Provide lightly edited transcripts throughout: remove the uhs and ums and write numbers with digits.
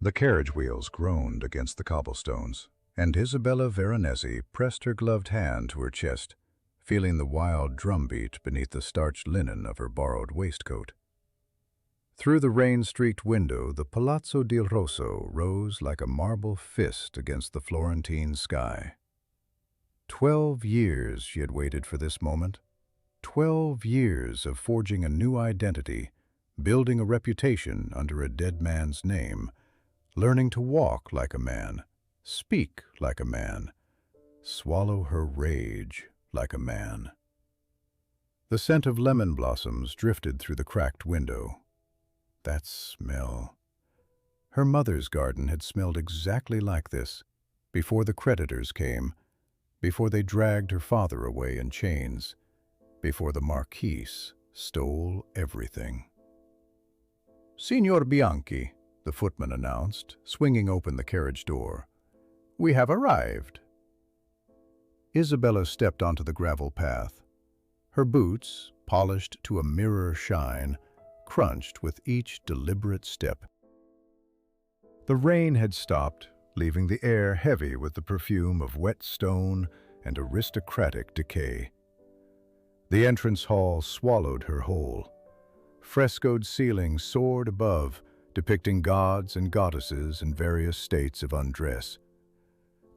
The carriage wheels groaned against the cobblestones, and Isabella Veronese pressed her gloved hand to her chest, feeling the wild drumbeat beneath the starched linen of her borrowed waistcoat. Through the rain-streaked window, the Palazzo di Rosso rose like a marble fist against the Florentine sky. 12 years she had waited for this moment. 12 years of forging a new identity, building a reputation under a dead man's name, learning to walk like a man, speak like a man, swallow her rage like a man. The scent of lemon blossoms drifted through the cracked window. That smell. Her mother's garden had smelled exactly like this, before the creditors came, before they dragged her father away in chains, before the Marquise stole everything. "Signor Bianchi," the footman announced, swinging open the carriage door. "We have arrived." Isabella stepped onto the gravel path. Her boots, polished to a mirror shine, crunched with each deliberate step. The rain had stopped, leaving the air heavy with the perfume of wet stone and aristocratic decay. The entrance hall swallowed her whole. Frescoed ceilings soared above, depicting gods and goddesses in various states of undress.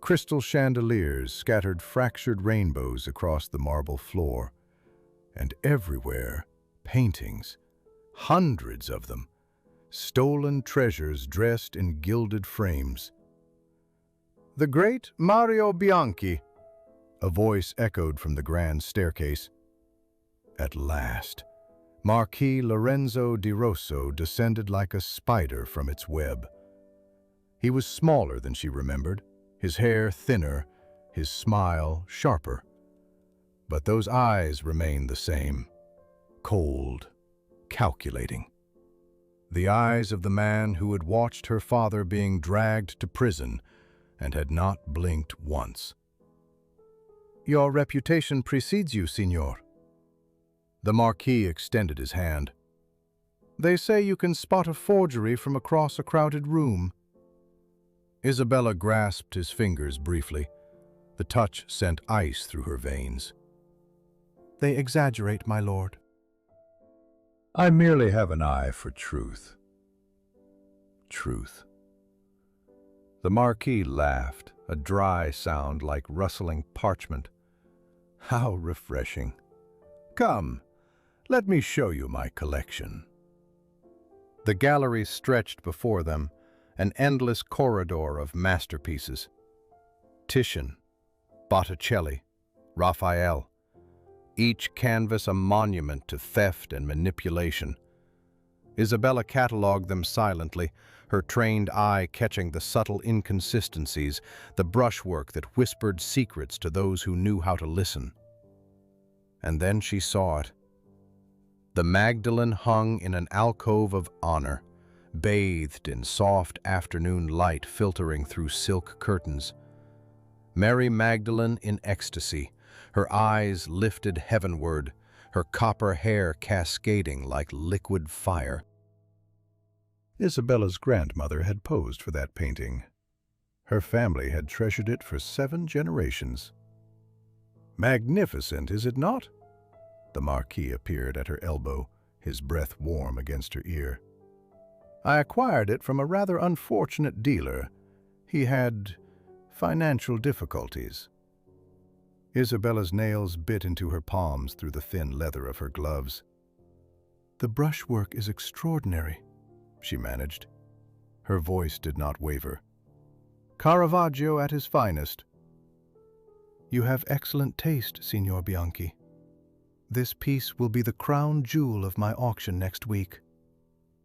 Crystal chandeliers scattered fractured rainbows across the marble floor, and everywhere, paintings, hundreds of them, stolen treasures dressed in gilded frames. "The great Mario Bianchi," a voice echoed from the grand staircase. At last, Marquis Lorenzo di Rosso descended like a spider from its web. He was smaller than she remembered, his hair thinner, his smile sharper. But those eyes remained the same, cold, calculating. The eyes of the man who had watched her father being dragged to prison and had not blinked once. "Your reputation precedes you, signor." The Marquis extended his hand. "They say you can spot a forgery from across a crowded room." Isabella grasped his fingers briefly. The touch sent ice through her veins. "They exaggerate, my lord." "I merely have an eye for truth." Truth. The Marquis laughed, a dry sound like rustling parchment. "How refreshing. Come, let me show you my collection." The gallery stretched before them, an endless corridor of masterpieces. Titian, Botticelli, Raphael, each canvas a monument to theft and manipulation. Isabella catalogued them silently, her trained eye catching the subtle inconsistencies, the brushwork that whispered secrets to those who knew how to listen. And then she saw it. The Magdalene hung in an alcove of honor, bathed in soft afternoon light filtering through silk curtains. Mary Magdalene in ecstasy, her eyes lifted heavenward, her copper hair cascading like liquid fire. Isabella's grandmother had posed for that painting. Her family had treasured it for 7 generations. "Magnificent, is it not?" The Marquis appeared at her elbow, his breath warm against her ear. "I acquired it from a rather unfortunate dealer. He had financial difficulties." Isabella's nails bit into her palms through the thin leather of her gloves. "The brushwork is extraordinary," she managed. Her voice did not waver. "Caravaggio at his finest." "You have excellent taste, Signor Bianchi. This piece will be the crown jewel of my auction next week.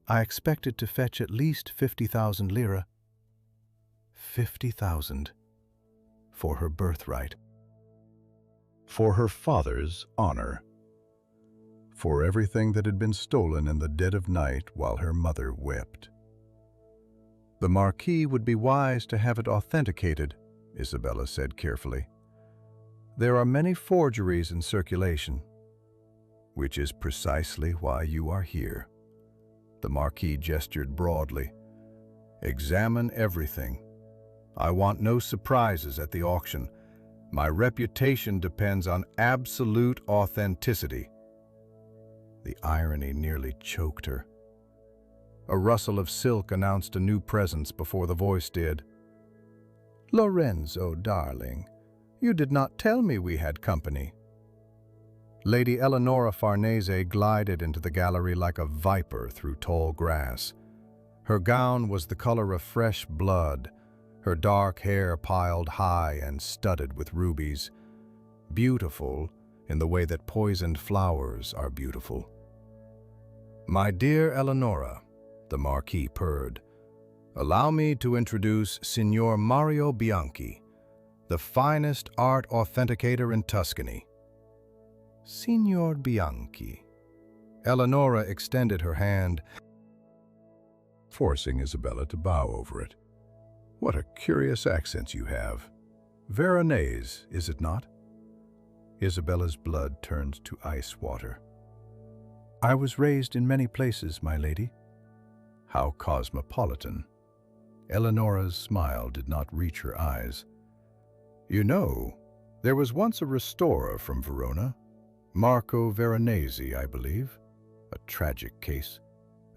I expect it to fetch at least 50,000 lire. 50,000. For her birthright. For her father's honor. For everything that had been stolen in the dead of night while her mother wept. The Marquis would be wise to have it authenticated, Isabella said carefully. There are many forgeries in circulation. Which is precisely why you are here. The Marquis gestured broadly. Examine everything. I want no surprises at the auction. My reputation depends on absolute authenticity." The irony nearly choked her. A rustle of silk announced a new presence before the voice did. "Lorenzo, darling, you did not tell me we had company." Lady Eleonora Farnese glided into the gallery like a viper through tall grass. Her gown was the color of fresh blood, her dark hair piled high and studded with rubies, beautiful in the way that poisoned flowers are beautiful. "My dear Eleonora," the Marquis purred, "allow me to introduce Signor Mario Bianchi, the finest art authenticator in Tuscany." "Signor Bianchi." Eleonora extended her hand, forcing Isabella to bow over it. "What a curious accent you have. Veronese, is it not?" Isabella's blood turned to ice water. "I was raised in many places, my lady." "How cosmopolitan." Eleonora's smile did not reach her eyes. "You know, there was once a restorer from Verona, Marco Veronese, I believe. A tragic case.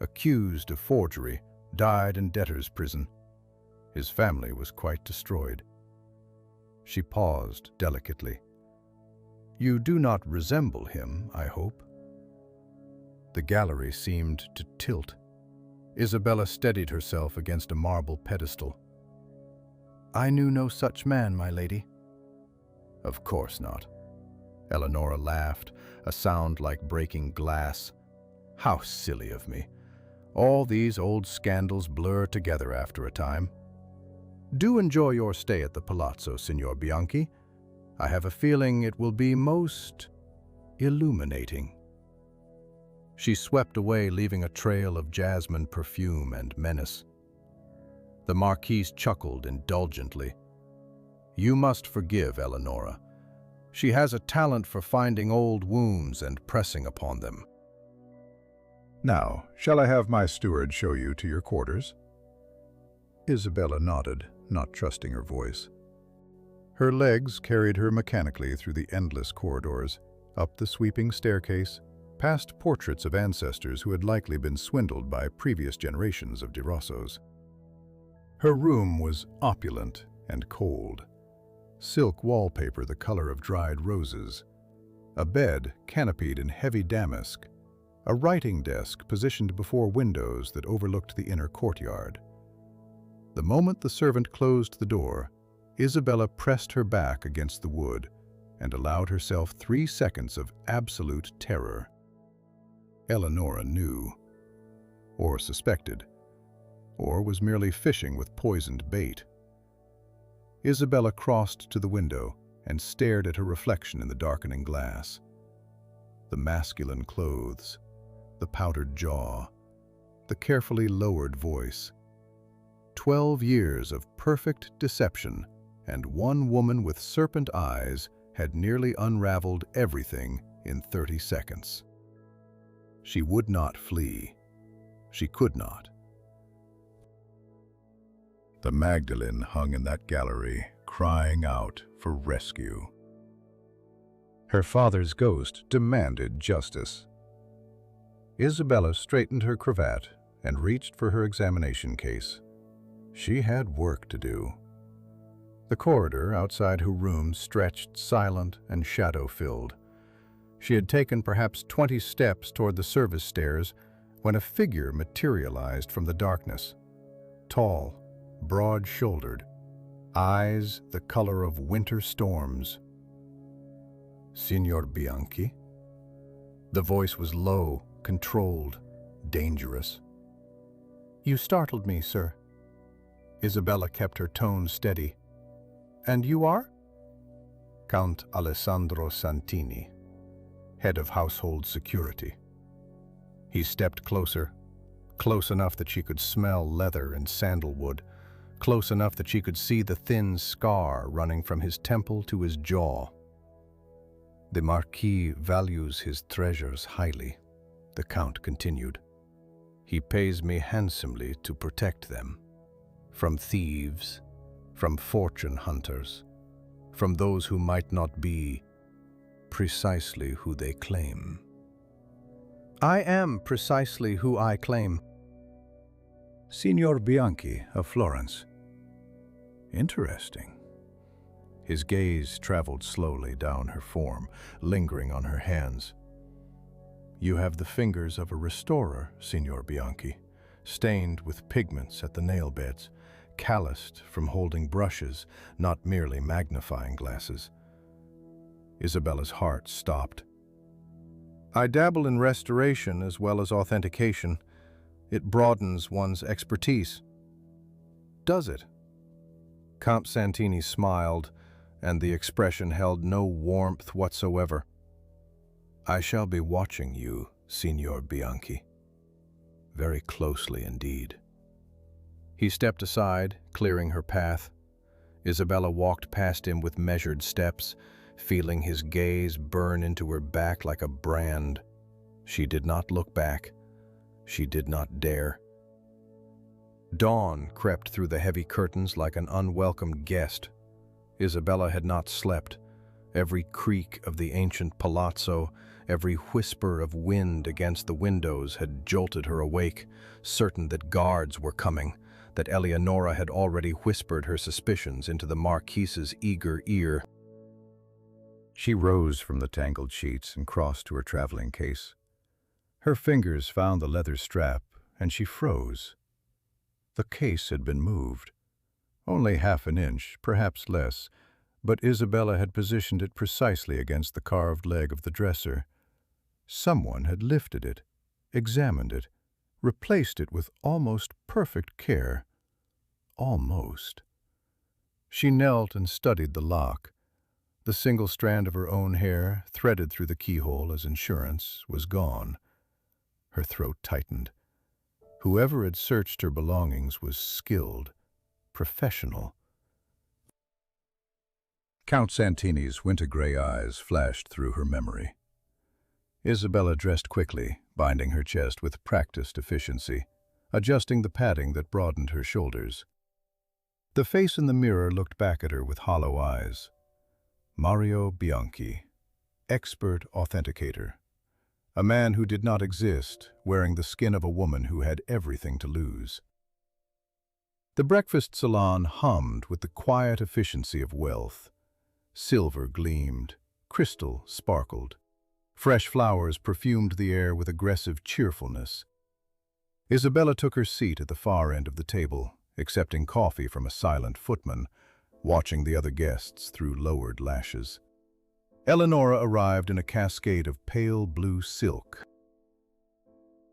Accused of forgery, died in debtor's prison. His family was quite destroyed." She paused delicately. "You do not resemble him, I hope?" The gallery seemed to tilt. Isabella steadied herself against a marble pedestal. "I knew no such man, my lady." "Of course not." Eleonora laughed, a sound like breaking glass. "How silly of me. All these old scandals blur together after a time. Do enjoy your stay at the Palazzo, Signor Bianchi. I have a feeling it will be most illuminating." She swept away, leaving a trail of jasmine perfume and menace. The Marquise chuckled indulgently. "You must forgive Eleonora. She has a talent for finding old wounds and pressing upon them." "Now, shall I have my steward show you to your quarters?" Isabella nodded, not trusting her voice. Her legs carried her mechanically through the endless corridors, up the sweeping staircase, past portraits of ancestors who had likely been swindled by previous generations of di Rossos. Her room was opulent and cold. Silk wallpaper the color of dried roses. A bed canopied in heavy damask. A writing desk positioned before windows that overlooked the inner courtyard. The moment the servant closed the door, Isabella pressed her back against the wood and allowed herself 3 seconds of absolute terror. Eleonora knew, or suspected, or was merely fishing with poisoned bait. Isabella crossed to the window and stared at her reflection in the darkening glass. The masculine clothes, the powdered jaw, the carefully lowered voice. 12 years of perfect deception, and one woman with serpent eyes had nearly unraveled everything in 30 seconds. She would not flee. She could not. The Magdalene hung in that gallery, crying out for rescue. Her father's ghost demanded justice. Isabella straightened her cravat and reached for her examination case. She had work to do. The corridor outside her room stretched silent and shadow-filled. She had taken perhaps 20 steps toward the service stairs when a figure materialized from the darkness. Tall, broad-shouldered, eyes the color of winter storms. "Signor Bianchi?" The voice was low, controlled, dangerous. "You startled me, sir." Isabella kept her tone steady. "And you are?" "Count Alessandro Santini, head of household security." He stepped closer, close enough that she could smell leather and sandalwood, close enough that she could see the thin scar running from his temple to his jaw. "The Marquis values his treasures highly," the Count continued. "He pays me handsomely to protect them." from thieves, from fortune hunters, from those who might not be precisely who they claim. I am precisely who I claim. Signor Bianchi of Florence. Interesting. His gaze traveled slowly down her form, lingering on her hands. You have the fingers of a restorer, Signor Bianchi, stained with pigments at the nail beds, calloused from holding brushes, not merely magnifying glasses. Isabella's heart stopped. I dabble in restoration as well as authentication. It broadens one's expertise. Does it? Count Santini smiled, and the expression held no warmth whatsoever. I shall be watching you, Signor Bianchi. Very closely indeed. He stepped aside, clearing her path. Isabella walked past him with measured steps, feeling his gaze burn into her back like a brand. She did not look back. She did not dare. Dawn crept through the heavy curtains like an unwelcome guest. Isabella had not slept. Every creak of the ancient palazzo, every whisper of wind against the windows had jolted her awake, certain that guards were coming, that Eleonora had already whispered her suspicions into the Marquise's eager ear. She rose from the tangled sheets and crossed to her traveling case. Her fingers found the leather strap, and she froze. The case had been moved. Only half an inch, perhaps less, but Isabella had positioned it precisely against the carved leg of the dresser. Someone had lifted it, examined it, replaced it with almost perfect care. Almost. She knelt and studied the lock. The single strand of her own hair, threaded through the keyhole as insurance, was gone. Her throat tightened. Whoever had searched her belongings was skilled, professional. Count Santini's winter-gray eyes flashed through her memory. Isabella dressed quickly, binding her chest with practiced efficiency, adjusting the padding that broadened her shoulders. The face in the mirror looked back at her with hollow eyes. Mario Bianchi, expert authenticator. A man who did not exist, wearing the skin of a woman who had everything to lose. The breakfast salon hummed with the quiet efficiency of wealth. Silver gleamed, crystal sparkled. Fresh flowers perfumed the air with aggressive cheerfulness. Isabella took her seat at the far end of the table, accepting coffee from a silent footman, watching the other guests through lowered lashes. Eleonora arrived in a cascade of pale blue silk.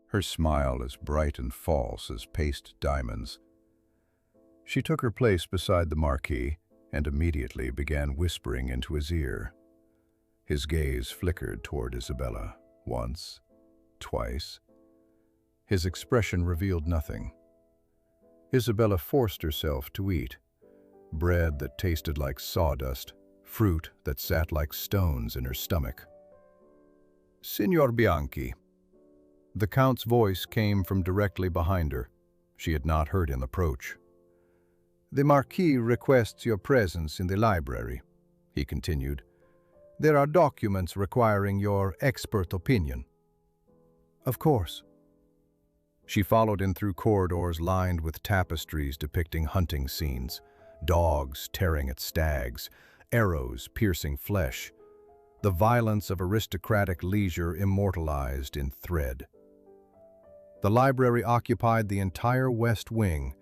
Her smile as bright and false as paste diamonds. She took her place beside the Marquis and immediately began whispering into his ear. His gaze flickered toward Isabella, once, twice. His expression revealed nothing. Isabella forced herself to eat. Bread that tasted like sawdust, fruit that sat like stones in her stomach. Signor Bianchi. The Count's voice came from directly behind her. She had not heard him approach. The Marquis requests your presence in the library, he continued. There are documents requiring your expert opinion. Of course. She followed him through corridors lined with tapestries depicting hunting scenes, dogs tearing at stags, arrows piercing flesh, the violence of aristocratic leisure immortalized in thread. The library occupied the entire west wing.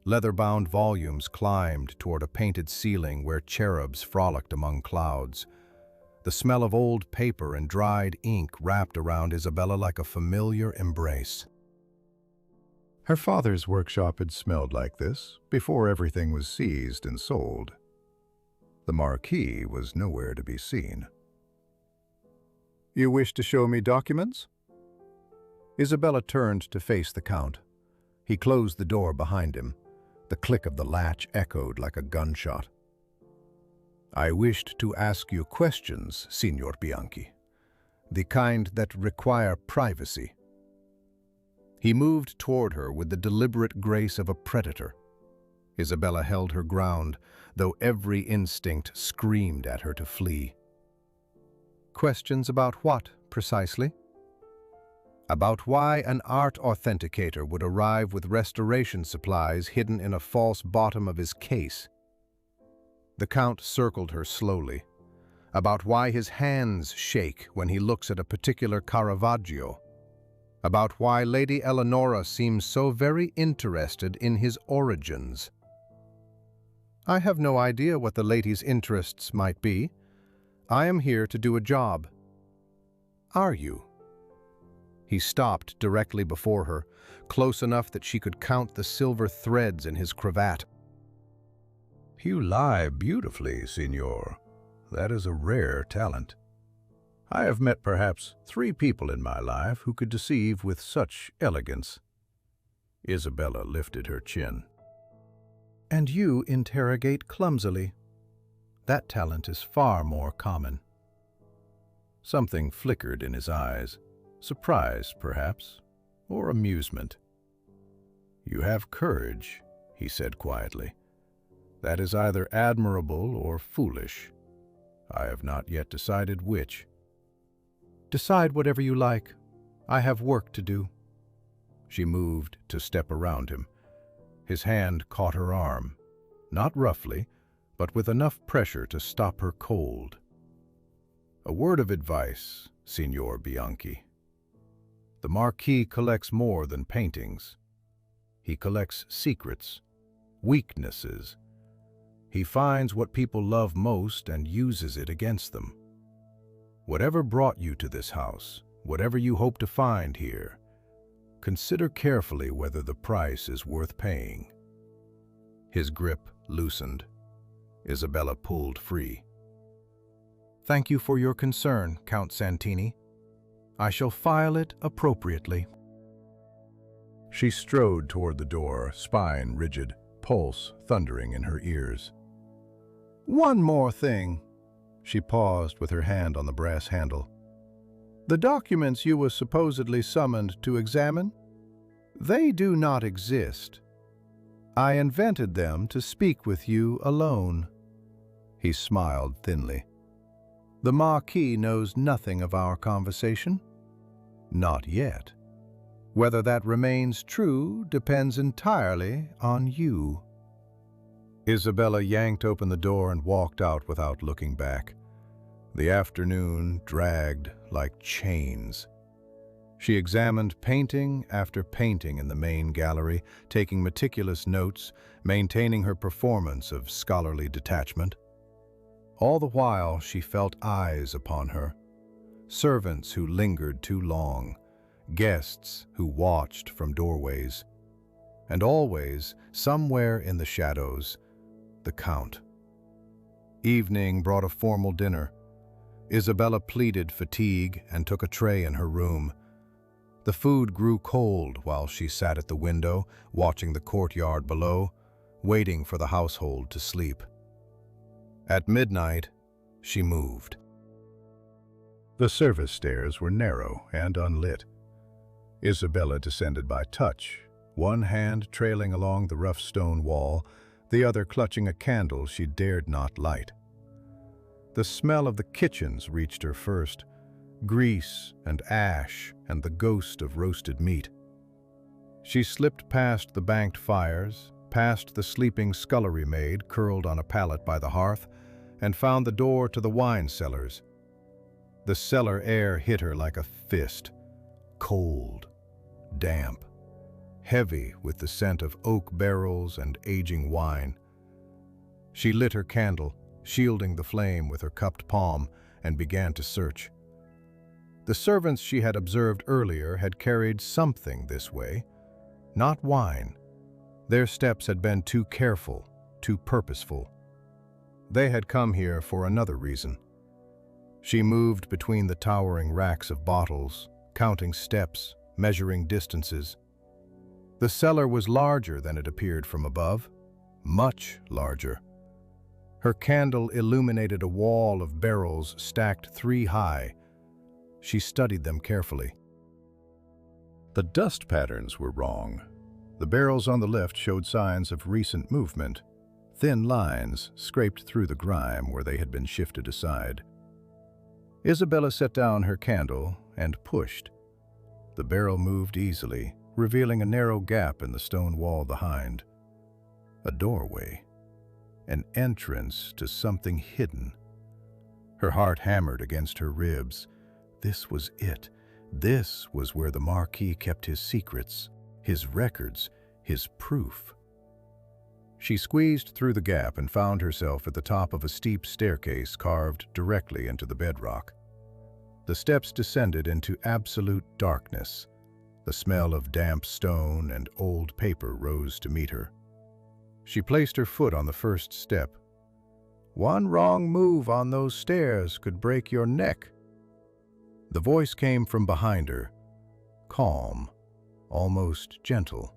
Leather-bound volumes climbed toward a painted ceiling where cherubs frolicked among clouds. The smell of old paper and dried ink wrapped around Isabella like a familiar embrace. Her father's workshop had smelled like this before everything was seized and sold. The Marquis was nowhere to be seen. You wish to show me documents? Isabella turned to face the Count. He closed the door behind him. The click of the latch echoed like a gunshot. I wished to ask you questions, Signor Bianchi. The kind that require privacy. He moved toward her with the deliberate grace of a predator. Isabella held her ground, though every instinct screamed at her to flee. Questions about what, precisely? About why an art authenticator would arrive with restoration supplies hidden in a false bottom of his case. The Count circled her slowly. About why his hands shake when he looks at a particular Caravaggio. About why Lady Eleonora seems so very interested in his origins. I have no idea what the lady's interests might be. I am here to do a job. Are you? He stopped directly before her, close enough that she could count the silver threads in his cravat. You lie beautifully, signor. That is a rare talent. I have met perhaps 3 people in my life who could deceive with such elegance. Isabella lifted her chin. And you interrogate clumsily. That talent is far more common. Something flickered in his eyes, surprise, perhaps, or amusement. You have courage, he said quietly. That is either admirable or foolish. I have not yet decided which. Decide whatever you like. I have work to do. She moved to step around him. His hand caught her arm, not roughly, but with enough pressure to stop her cold. A word of advice, Signor Bianchi. The Marquis collects more than paintings. He collects secrets, weaknesses. He finds what people love most and uses it against them. Whatever brought you to this house, whatever you hope to find here, consider carefully whether the price is worth paying. His grip loosened. Isabella pulled free. Thank you for your concern, Count Santini. I shall file it appropriately. She strode toward the door, spine rigid, pulse thundering in her ears. One more thing. She paused with her hand on the brass handle. The documents you were supposedly summoned to examine? They do not exist. I invented them to speak with you alone. He smiled thinly. The Marquis knows nothing of our conversation? Not yet. Whether that remains true depends entirely on you. Isabella yanked open the door and walked out without looking back. The afternoon dragged like chains. She examined painting after painting in the main gallery, taking meticulous notes, maintaining her performance of scholarly detachment. All the while she felt eyes upon her, servants who lingered too long, guests who watched from doorways, and always, somewhere in the shadows, the Count. Evening brought a formal dinner. Isabella pleaded fatigue and took a tray in her room. The food grew cold while she sat at the window, watching the courtyard below, waiting for the household to sleep. At midnight, she moved. The service stairs were narrow and unlit. Isabella descended by touch, one hand trailing along the rough stone wall, the other clutching a candle she dared not light. The smell of the kitchens reached her first, grease and ash and the ghost of roasted meat. She slipped past the banked fires, past the sleeping scullery maid curled on a pallet by the hearth, and found the door to the wine cellars. The cellar air hit her like a fist, cold, damp, heavy with the scent of oak barrels and aging wine. She lit her candle, shielding the flame with her cupped palm, and began to search. The servants she had observed earlier had carried something this way, not wine. Their steps had been too careful, too purposeful. They had come here for another reason. She moved between the towering racks of bottles, counting steps, measuring distances. The cellar was larger than it appeared from above, much larger. Her candle illuminated a wall of barrels stacked 3 high. She studied them carefully. The dust patterns were wrong. The barrels on the left showed signs of recent movement. Thin lines scraped through the grime where they had been shifted aside. Isabella set down her candle and pushed. The barrel moved easily, revealing a narrow gap in the stone wall behind. A doorway. An entrance to something hidden. Her heart hammered against her ribs. This was it. This was where the Marquis kept his secrets, his records, his proof. She squeezed through the gap and found herself at the top of a steep staircase carved directly into the bedrock. The steps descended into absolute darkness. The smell of damp stone and old paper rose to meet her. She placed her foot on the first step. "One wrong move on those stairs could break your neck." The voice came from behind her, calm, almost gentle.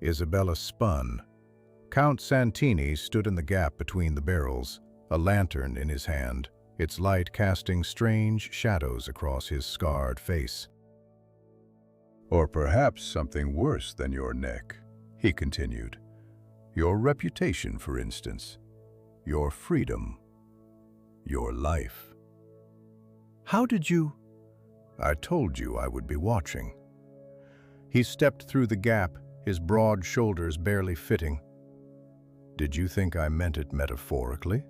Isabella spun. Count Santini stood in the gap between the barrels, a lantern in his hand, its light casting strange shadows across his scarred face. "Or perhaps something worse than your neck," he continued. "Your reputation, for instance. Your freedom. Your life." "How did you—" "I told you I would be watching." He stepped through the gap, his broad shoulders barely fitting. "Did you think I meant it metaphorically?"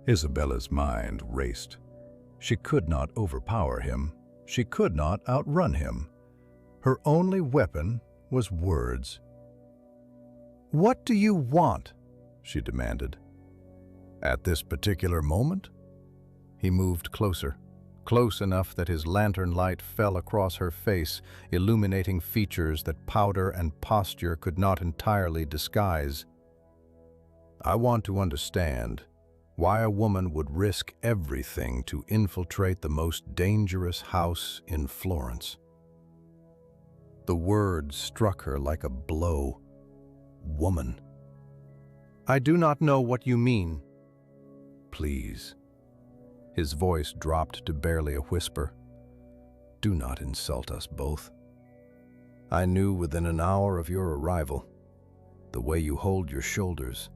Isabella's mind raced. She could not overpower him. She could not outrun him. Her only weapon was words. "What do you want?" she demanded. "At this particular moment?" He moved closer, close enough that his lantern light fell across her face, illuminating features that powder and posture could not entirely disguise. "I want to understand why a woman would risk everything to infiltrate the most dangerous house in Florence." The word struck her like a blow. Woman. "I do not know what you mean." "Please." His voice dropped to barely a whisper. "Do not insult us both. I knew within an hour of your arrival, the way you hold your shoulders,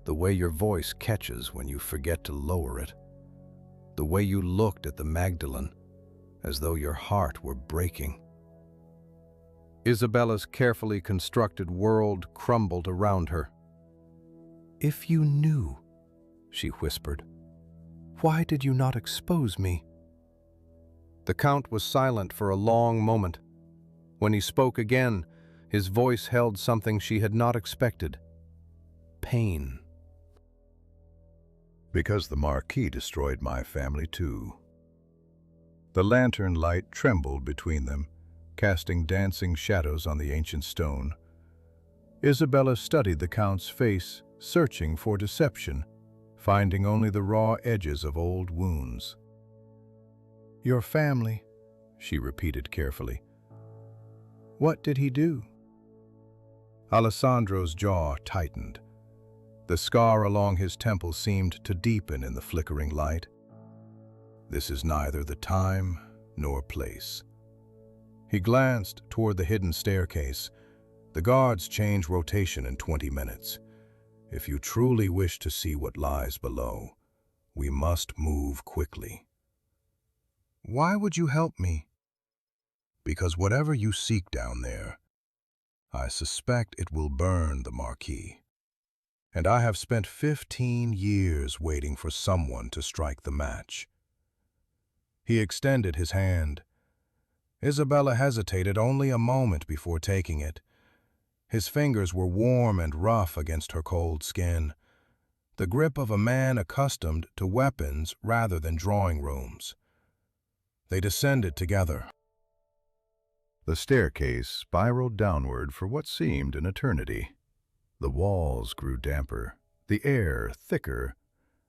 the way your voice catches when you forget to lower it, the way you looked at the Magdalene as though your heart were breaking." Isabella's carefully constructed world crumbled around her. "If you knew," she whispered, "why did you not expose me?" The Count was silent for a long moment. When he spoke again, his voice held something she had not expected. Pain. "Because the Marquis destroyed my family too." The lantern light trembled between them, casting dancing shadows on the ancient stone. Isabella studied the Count's face, searching for deception, finding only the raw edges of old wounds. "Your family," she repeated carefully. "What did he do?" Alessandro's jaw tightened. The scar along his temple seemed to deepen in the flickering light. "This is neither the time nor place." He glanced toward the hidden staircase. "The guards change rotation in 20 minutes. If you truly wish to see what lies below, we must move quickly." "Why would you help me?" "Because whatever you seek down there, I suspect it will burn the Marquis. And I have spent 15 years waiting for someone to strike the match." He extended his hand. Isabella hesitated only a moment before taking it. His fingers were warm and rough against her cold skin, the grip of a man accustomed to weapons rather than drawing rooms. They descended together. The staircase spiraled downward for what seemed an eternity. The walls grew damper, the air thicker,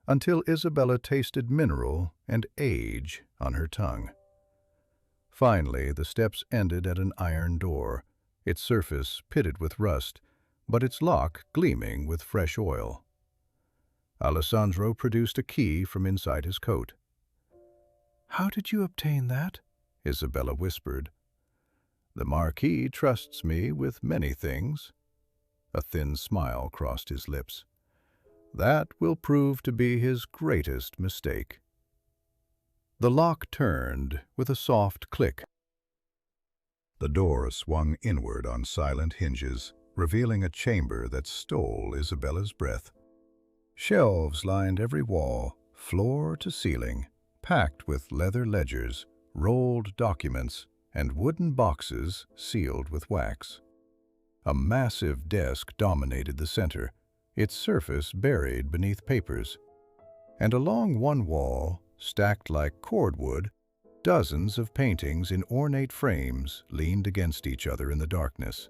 until Isabella tasted mineral and age on her tongue. Finally, the steps ended at an iron door, its surface pitted with rust, but its lock gleaming with fresh oil. Alessandro produced a key from inside his coat. "How did you obtain that?" Isabella whispered. The Marquis trusts me with many things. A thin smile crossed his lips. That will prove to be his greatest mistake. The lock turned with a soft click. The door swung inward on silent hinges, revealing a chamber that stole Isabella's breath. Shelves lined every wall, floor to ceiling, packed with leather ledgers, rolled documents, and wooden boxes sealed with wax. A massive desk dominated the center, its surface buried beneath papers. And along one wall, stacked like cordwood, dozens of paintings in ornate frames leaned against each other in the darkness.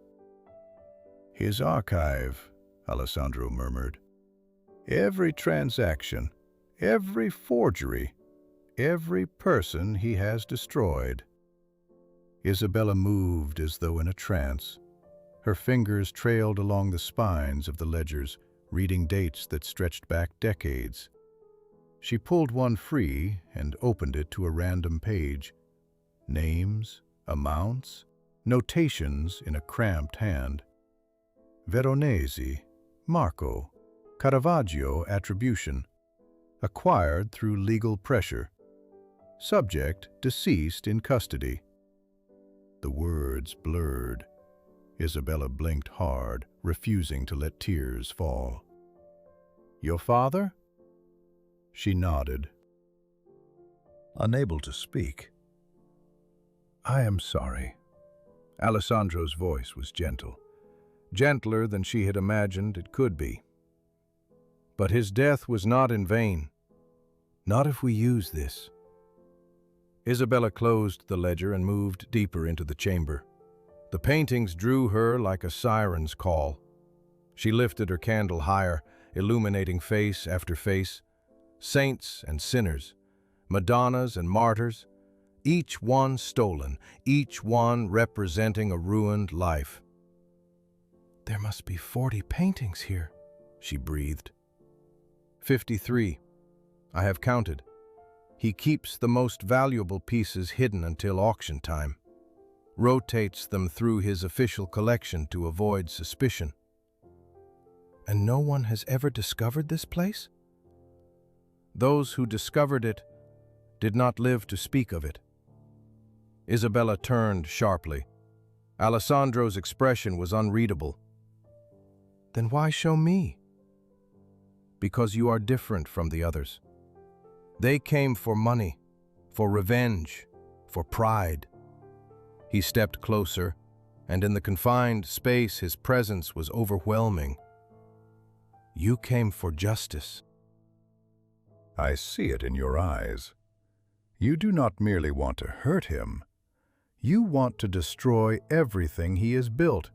"His archive," Alessandro murmured. "Every transaction, every forgery, every person he has destroyed." Isabella moved as though in a trance. Her fingers trailed along the spines of the ledgers, reading dates that stretched back decades. She pulled one free and opened it to a random page. Names, amounts, notations in a cramped hand. Veronese, Marco, Caravaggio attribution. Acquired through legal pressure. Subject deceased in custody. The words blurred. Isabella blinked hard, refusing to let tears fall. "Your father?" She nodded, unable to speak. "I am sorry." Alessandro's voice was gentle, gentler than she had imagined it could be. "But his death was not in vain. Not if we use this." Isabella closed the ledger and moved deeper into the chamber. The paintings drew her like a siren's call. She lifted her candle higher, illuminating face after face. Saints and sinners, Madonnas and martyrs, each one stolen, each one representing a ruined life. "There must be 40 paintings here," she breathed. 53. I have counted. He keeps the most valuable pieces hidden until auction time. Rotates them through his official collection to avoid suspicion. And no one has ever discovered this place? Those who discovered it did not live to speak of it. Isabella turned sharply. Alessandro's expression was unreadable. "Then why show me?" "Because you are different from the others. They came for money, for revenge, for pride." He stepped closer, and in the confined space his presence was overwhelming. "You came for justice." "I see it in your eyes. You do not merely want to hurt him. You want to destroy everything he has built."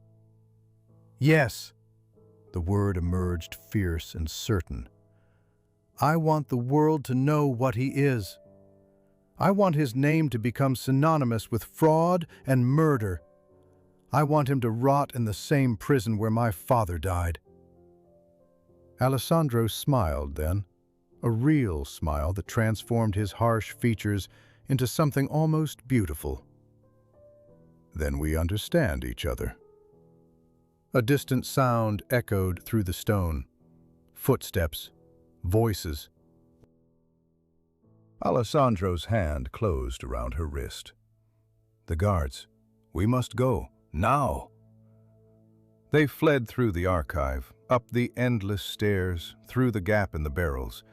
"Yes." The word emerged fierce and certain. "I want the world to know what he is. I want his name to become synonymous with fraud and murder. I want him to rot in the same prison where my father died." Alessandro smiled then, a real smile that transformed his harsh features into something almost beautiful. "Then we understand each other." A distant sound echoed through the stone. Footsteps, voices. Alessandro's hand closed around her wrist. "The guards. We must go, now." They fled through the archive, up the endless stairs, through the gap in the barrels.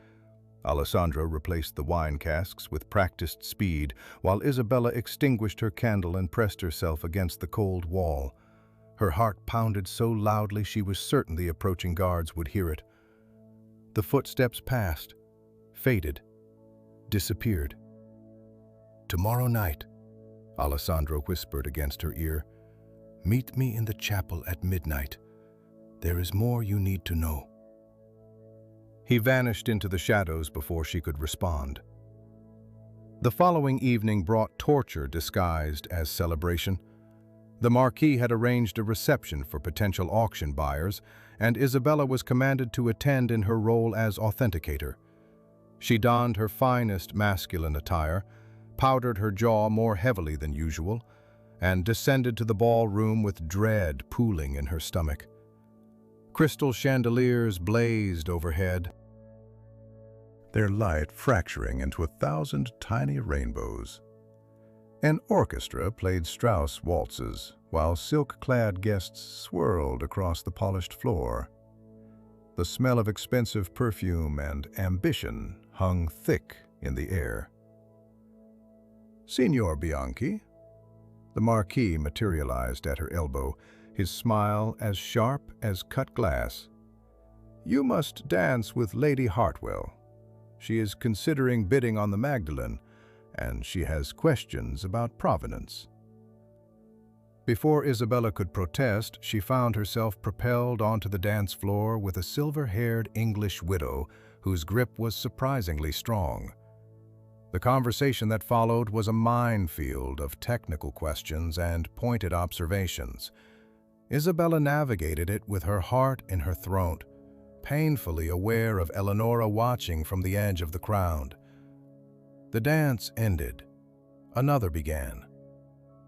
Alessandro replaced the wine casks with practiced speed, while Isabella extinguished her candle and pressed herself against the cold wall. Her heart pounded so loudly she was certain the approaching guards would hear it. The footsteps passed, faded, disappeared. "Tomorrow night," Alessandro whispered against her ear, "meet me in the chapel at midnight. There is more you need to know." He vanished into the shadows before she could respond. The following evening brought torture disguised as celebration. The Marquis had arranged a reception for potential auction buyers, and Isabella was commanded to attend in her role as authenticator. She donned her finest masculine attire, powdered her jaw more heavily than usual, and descended to the ballroom with dread pooling in her stomach. Crystal chandeliers blazed overhead, their light fracturing into 1,000 tiny rainbows. An orchestra played Strauss waltzes, while silk-clad guests swirled across the polished floor. The smell of expensive perfume and ambition hung thick in the air. "Signor Bianchi?" The Marquis materialized at her elbow, his smile as sharp as cut glass. "You must dance with Lady Hartwell. She is considering bidding on the Magdalen, and she has questions about provenance." Before Isabella could protest, she found herself propelled onto the dance floor with a silver-haired English widow whose grip was surprisingly strong. The conversation that followed was a minefield of technical questions and pointed observations. Isabella navigated it with her heart in her throat, painfully aware of Eleonora watching from the edge of the crowd. The dance ended. Another began.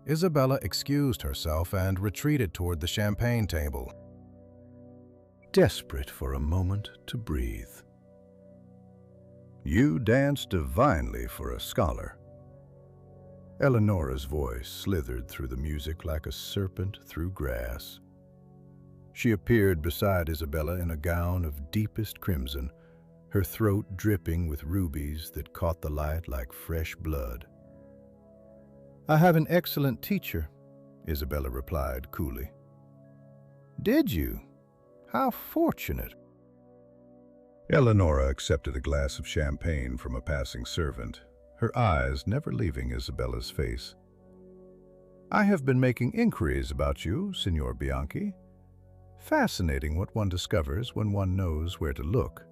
Isabella excused herself and retreated toward the champagne table, desperate for a moment to breathe. "You dance divinely for a scholar." Eleonora's voice slithered through the music like a serpent through grass. She appeared beside Isabella in a gown of deepest crimson, her throat dripping with rubies that caught the light like fresh blood. "I have an excellent teacher," Isabella replied coolly. "Did you? How fortunate." Eleonora accepted a glass of champagne from a passing servant, her eyes never leaving Isabella's face. "I have been making inquiries about you, Signor Bianchi. Fascinating what one discovers when one knows where to look."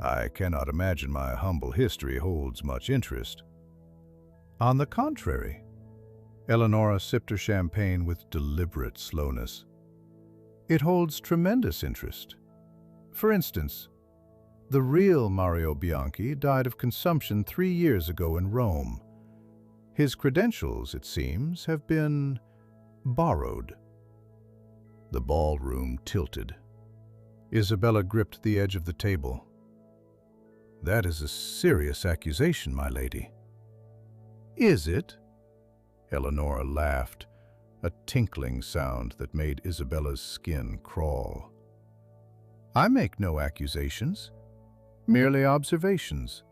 "I cannot imagine my humble history holds much interest." "On the contrary." Eleonora sipped her champagne with deliberate slowness. "It holds tremendous interest. For instance, the real Mario Bianchi died of consumption 3 years ago in Rome. His credentials, it seems, have been borrowed." The ballroom tilted. Isabella gripped the edge of the table. "That is a serious accusation, my lady." "Is it?" Eleonora laughed, a tinkling sound that made Isabella's skin crawl. "I make no accusations, merely observations.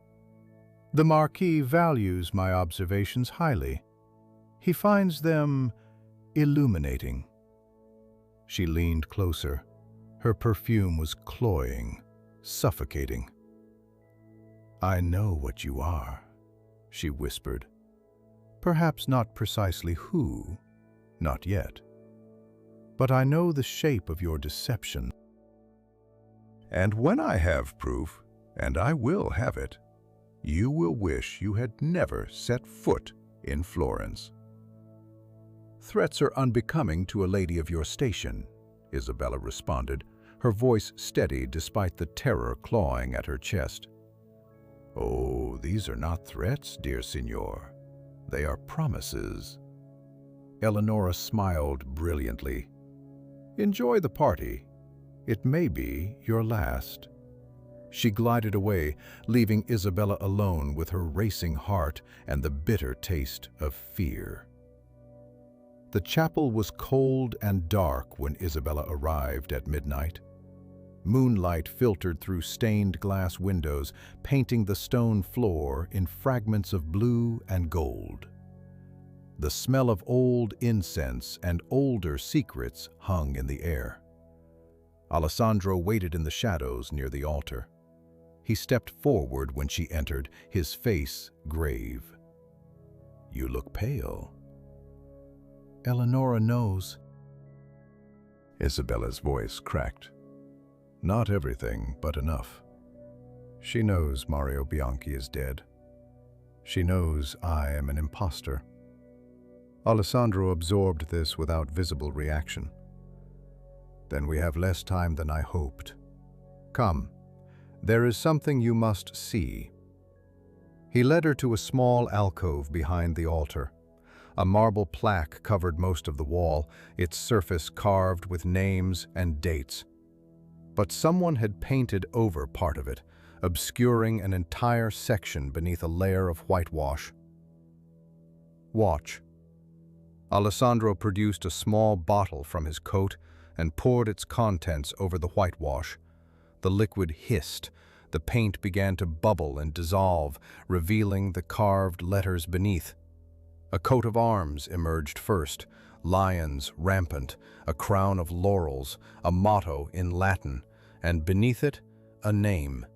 The Marquis values my observations highly. He finds them illuminating." She leaned closer. Her perfume was cloying, suffocating. "I know what you are," she whispered. "Perhaps not precisely who, not yet. But I know the shape of your deception. And when I have proof, and I will have it, you will wish you had never set foot in Florence." "Threats are unbecoming to a lady of your station," Isabella responded, her voice steady despite the terror clawing at her chest. "Oh, these are not threats, dear signor. They are promises." Eleonora smiled brilliantly. "Enjoy the party. It may be your last." She glided away, leaving Isabella alone with her racing heart and the bitter taste of fear. The chapel was cold and dark when Isabella arrived at midnight. Moonlight filtered through stained glass windows, painting the stone floor in fragments of blue and gold. The smell of old incense and older secrets hung in the air. Alessandro waited in the shadows near the altar. He stepped forward when she entered, his face grave. "You look pale." "Eleonora knows." Isabella's voice cracked. "Not everything, but enough. She knows Mario Bianchi is dead. She knows I am an impostor." Alessandro absorbed this without visible reaction. "Then we have less time than I hoped. Come, there is something you must see." He led her to a small alcove behind the altar. A marble plaque covered most of the wall, its surface carved with names and dates. But someone had painted over part of it, obscuring an entire section beneath a layer of whitewash. Watch. Alessandro produced a small bottle from his coat and poured its contents over the whitewash. The liquid hissed. The paint began to bubble and dissolve, revealing the carved letters beneath. A coat of arms emerged first, lions rampant, a crown of laurels, a motto in Latin, and beneath it, a name.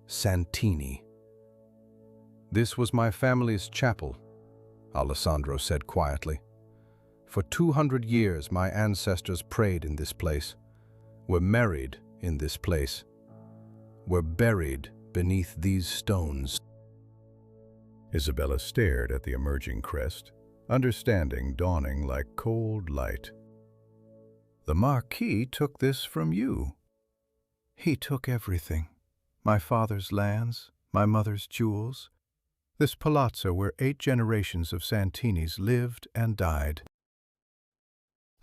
Santini. "This was my family's chapel," Alessandro said quietly. "For 200 years my ancestors prayed in this place, were married in this place, were buried beneath these stones." Isabella stared at the emerging crest, understanding dawning like cold light. "The Marquis took this from you." "He took everything. My father's lands, my mother's jewels. This palazzo where 8 generations of Santinis lived and died."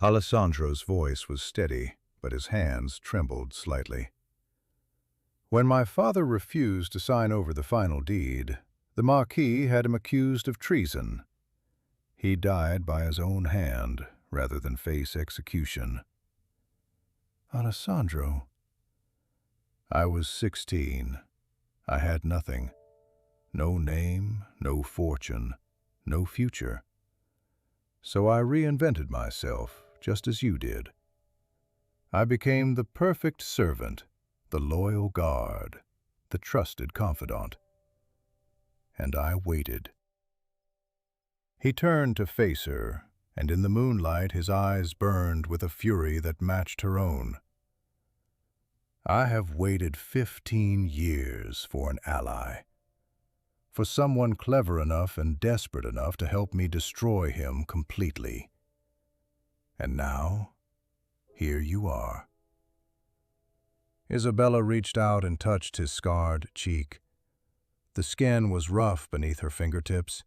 Alessandro's voice was steady, but his hands trembled slightly. "When my father refused to sign over the final deed, the Marquis had him accused of treason. He died by his own hand rather than face execution." "Alessandro." "I was 16. I had nothing. No name, no fortune, no future. So I reinvented myself, just as you did. I became the perfect servant, the loyal guard, the trusted confidant. And I waited." He turned to face her, and in the moonlight his eyes burned with a fury that matched her own. "I have waited 15 years for an ally, for someone clever enough and desperate enough to help me destroy him completely. And now, here you are." Isabella reached out and touched his scarred cheek. The skin was rough beneath her fingertips.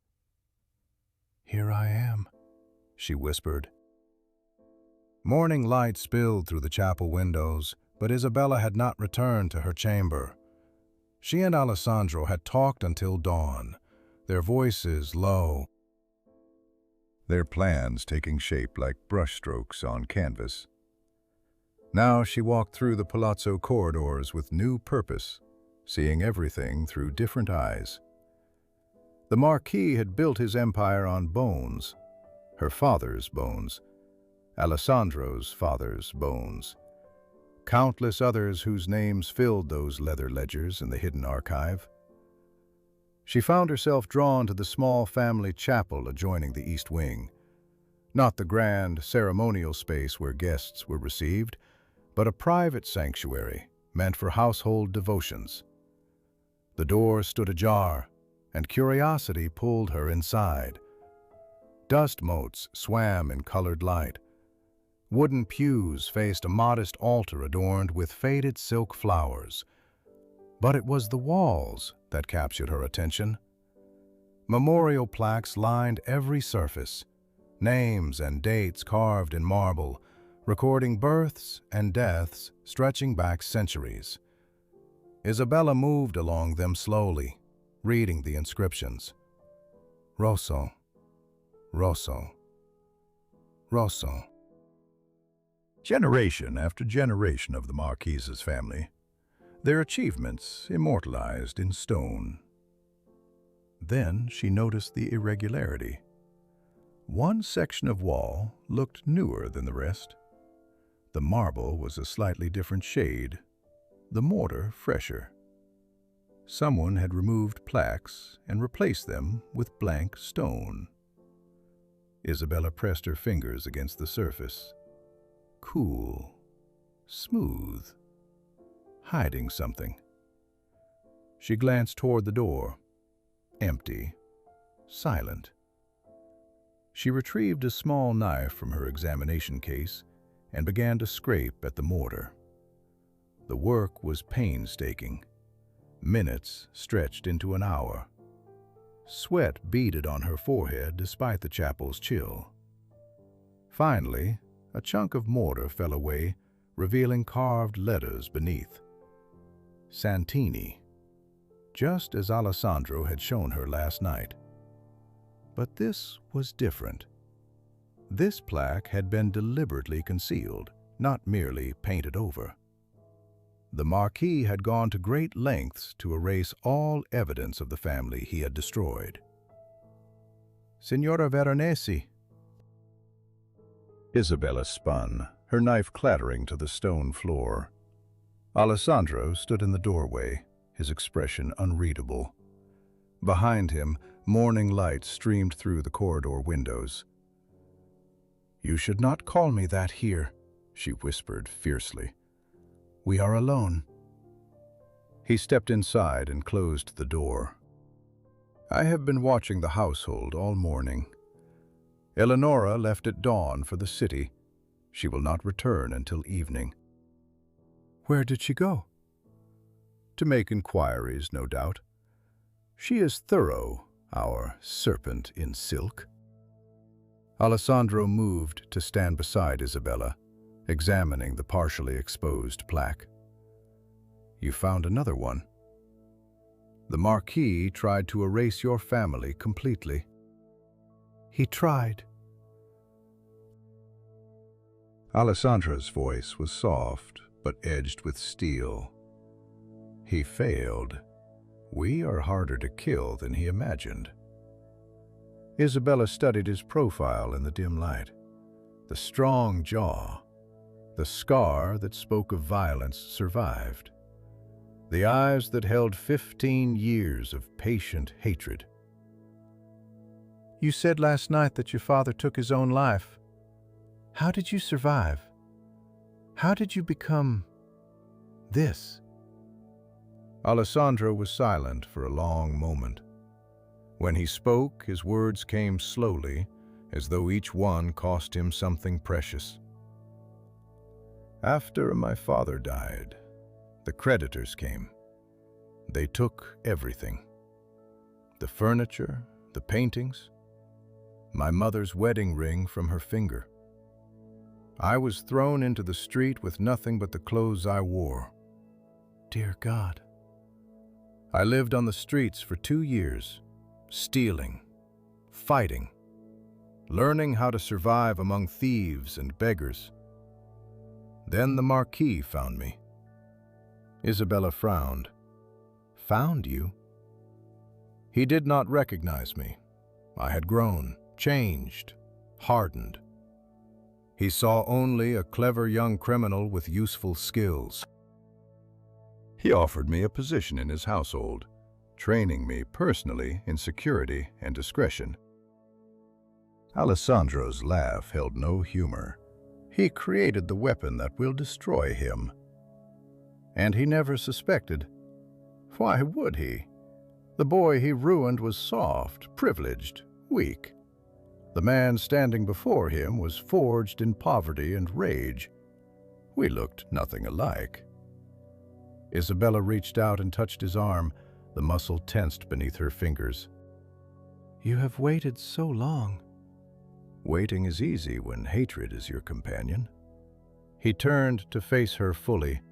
"Here I am," she whispered. Morning light spilled through the chapel windows, but Isabella had not returned to her chamber. She and Alessandro had talked until dawn, their voices low, their plans taking shape like brushstrokes on canvas. Now she walked through the palazzo corridors with new purpose, seeing everything through different eyes. The Marquis had built his empire on bones, her father's bones, Alessandro's father's bones, countless others whose names filled those leather ledgers in the hidden archive. She found herself drawn to the small family chapel adjoining the east wing, not the grand ceremonial space where guests were received, but a private sanctuary meant for household devotions. The door stood ajar, and curiosity pulled her inside. Dust motes swam in colored light. Wooden pews faced a modest altar adorned with faded silk flowers. But it was the walls that captured her attention. Memorial plaques lined every surface, names and dates carved in marble, recording births and deaths stretching back centuries. Isabella moved along them slowly, reading the inscriptions. Rosso, Rosso, Rosso. Generation after generation of the Marquise's family, their achievements immortalized in stone. Then she noticed the irregularity. One section of wall looked newer than the rest. The marble was a slightly different shade, the mortar fresher. Someone had removed plaques and replaced them with blank stone. Isabella pressed her fingers against the surface. Cool, smooth, hiding something. She glanced toward the door. Empty, silent. She retrieved a small knife from her examination case and began to scrape at the mortar. The work was painstaking. Minutes stretched into an hour. Sweat beaded on her forehead despite the chapel's chill. Finally, a chunk of mortar fell away, revealing carved letters beneath. Santini, just as Alessandro had shown her last night. But this was different. This plaque had been deliberately concealed, not merely painted over. The Marquis had gone to great lengths to erase all evidence of the family he had destroyed. Signora Veronese. Isabella spun, her knife clattering to the stone floor. Alessandro stood in the doorway, his expression unreadable. Behind him, morning light streamed through the corridor windows. "You should not call me that here," she whispered fiercely. "We are alone." He stepped inside and closed the door. "I have been watching the household all morning. Eleonora left at dawn for the city. She will not return until evening." "Where did she go?" "To make inquiries, no doubt. She is thorough, our serpent in silk." Alessandro moved to stand beside Isabella, examining the partially exposed plaque. "You found another one. The Marquis tried to erase your family completely." "He tried." Alessandro's voice was soft, but edged with steel. "He failed. We are harder to kill than he imagined." Isabella studied his profile in the dim light. The strong jaw, the scar that spoke of violence survived. The eyes that held 15 years of patient hatred. "You said last night that your father took his own life. How did you survive? How did you become this?" Alessandro was silent for a long moment. When he spoke, his words came slowly, as though each one cost him something precious. "After my father died, the creditors came. They took everything. The furniture, the paintings, my mother's wedding ring from her finger. I was thrown into the street with nothing but the clothes I wore." "Dear God." "I lived on the streets for 2 years, stealing, fighting, learning how to survive among thieves and beggars. Then the Marquis found me." Isabella frowned. "Found you?" "He did not recognize me. I had grown, changed, hardened. He saw only a clever young criminal with useful skills. He offered me a position in his household, training me personally in security and discretion." Alessandro's laugh held no humor. "He created the weapon that will destroy him. And he never suspected. Why would he? The boy he ruined was soft, privileged, weak. The man standing before him was forged in poverty and rage. We looked nothing alike." Isabella reached out and touched his arm, the muscle tensed beneath her fingers. "You have waited so long." "Waiting is easy when hatred is your companion." He turned to face her fully.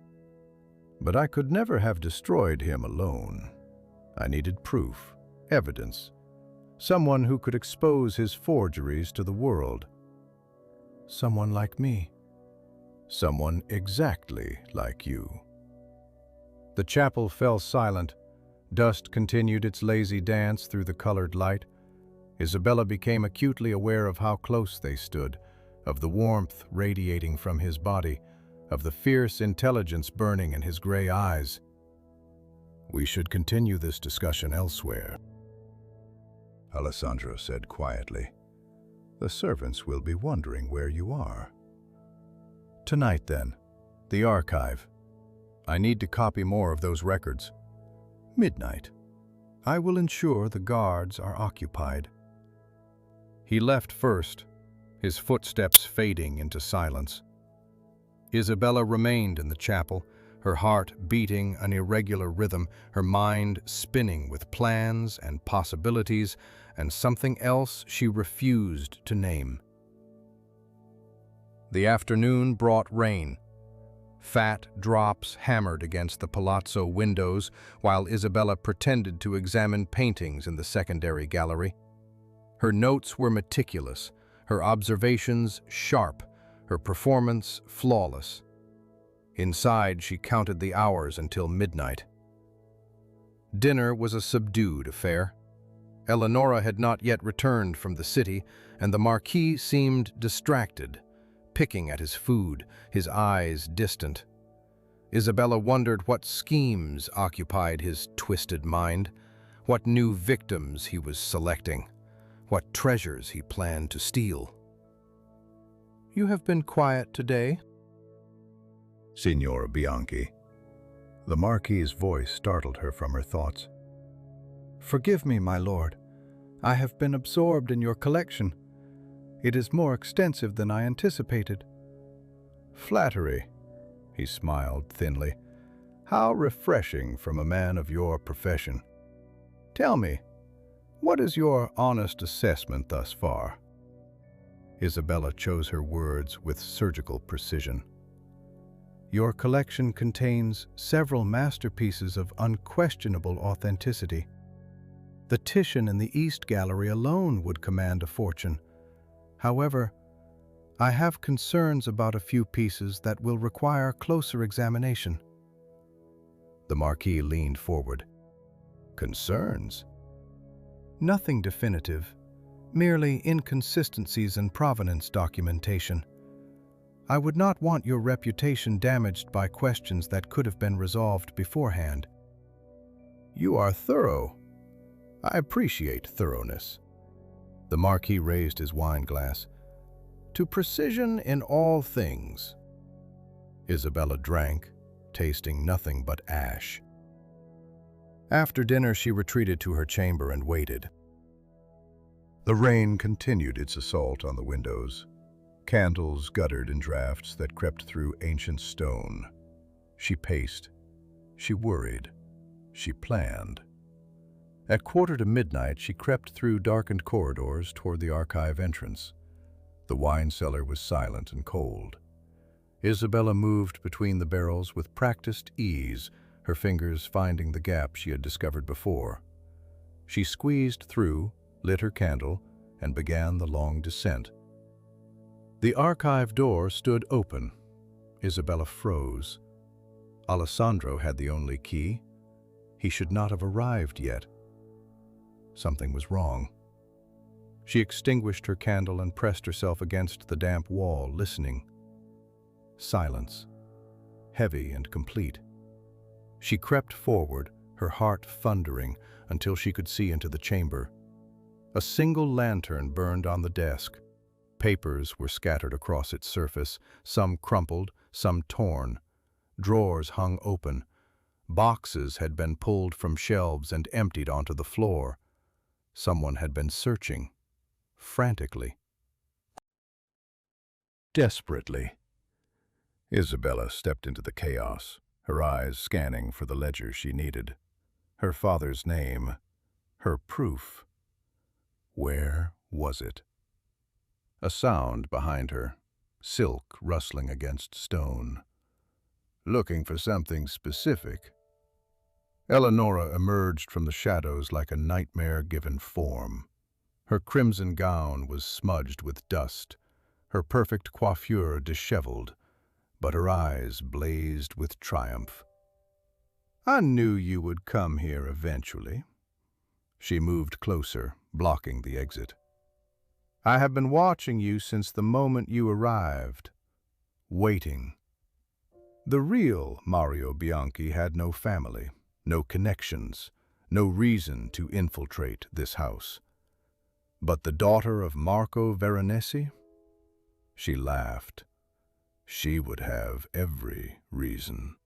"But I could never have destroyed him alone. I needed proof, evidence, someone who could expose his forgeries to the world." "Someone like me." "Someone exactly like you." The chapel fell silent. Dust continued its lazy dance through the colored light. Isabella became acutely aware of how close they stood, of the warmth radiating from his body, of the fierce intelligence burning in his gray eyes. "We should continue this discussion elsewhere," Alessandro said quietly. "The servants will be wondering where you are." "Tonight, then. The archive. I need to copy more of those records." "Midnight. I will ensure the guards are occupied." He left first, his footsteps fading into silence. Isabella remained in the chapel, her heart beating an irregular rhythm, her mind spinning with plans and possibilities, and something else she refused to name. The afternoon brought rain. Fat drops hammered against the palazzo windows while Isabella pretended to examine paintings in the secondary gallery. Her notes were meticulous, her observations sharp, her performance flawless. Inside, she counted the hours until midnight. Dinner was a subdued affair. Eleonora had not yet returned from the city, and the Marquis seemed distracted, picking at his food, his eyes distant. Isabella wondered what schemes occupied his twisted mind, what new victims he was selecting, what treasures he planned to steal. "You have been quiet today?" Signora Bianchi. The Marquis's voice startled her from her thoughts. "Forgive me, my lord. I have been absorbed in your collection. It is more extensive than I anticipated." "Flattery," he smiled thinly. "How refreshing from a man of your profession. Tell me, what is your honest assessment thus far?" Isabella chose her words with surgical precision. "Your collection contains several masterpieces of unquestionable authenticity. The Titian in the East Gallery alone would command a fortune. However, I have concerns about a few pieces that will require closer examination." The Marquis leaned forward. "Concerns?" "Nothing definitive, merely inconsistencies in provenance documentation. I would not want your reputation damaged by questions that could have been resolved beforehand." "You are thorough. I appreciate thoroughness." The Marquis raised his wine glass. "To precision in all things." Isabella drank, tasting nothing but ash. After dinner, she retreated to her chamber and waited. The rain continued its assault on the windows. Candles guttered in drafts that crept through ancient stone. She paced. She worried. She planned. At 1:45, she crept through darkened corridors toward the archive entrance. The wine cellar was silent and cold. Isabella moved between the barrels with practiced ease, her fingers finding the gap she had discovered before. She squeezed through, lit her candle, and began the long descent. The archive door stood open. Isabella froze. Alessandro had the only key. He should not have arrived yet. Something was wrong. She extinguished her candle and pressed herself against the damp wall, listening. Silence, heavy and complete. She crept forward, her heart thundering, until she could see into the chamber. A single lantern burned on the desk. Papers were scattered across its surface, some crumpled, some torn. Drawers hung open. Boxes had been pulled from shelves and emptied onto the floor. Someone had been searching, frantically, desperately. Isabella stepped into the chaos, her eyes scanning for the ledger she needed. Her father's name, her proof. Where was it? A sound behind her, silk rustling against stone. Looking for something specific. Eleonora emerged from the shadows like a nightmare given form. Her crimson gown was smudged with dust, her perfect coiffure disheveled, but her eyes blazed with triumph. "I knew you would come here eventually." She moved closer, blocking the exit. "I have been watching you since the moment you arrived, waiting." The real Mario Bianchi had no family, no connections, no reason to infiltrate this house. But the daughter of Marco Veronese? She laughed. She would have every reason.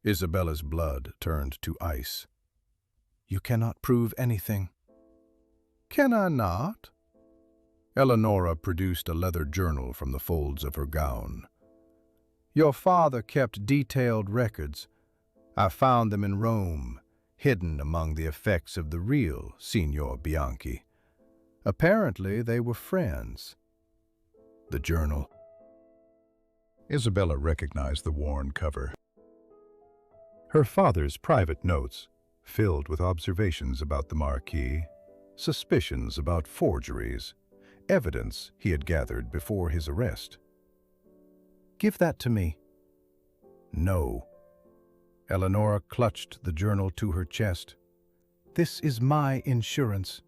Isabella's blood turned to ice. "You cannot prove anything." "Can I not?" Eleonora produced a leather journal from the folds of her gown. Your father kept detailed records. I found them in Rome, hidden among the effects of the real Signor Bianchi. Apparently, they were friends. The journal. Isabella recognized the worn cover. Her father's private notes, filled with observations about the Marquis, suspicions about forgeries, evidence he had gathered before his arrest. Give that to me. No. Eleonora clutched the journal to her chest. This is my insurance.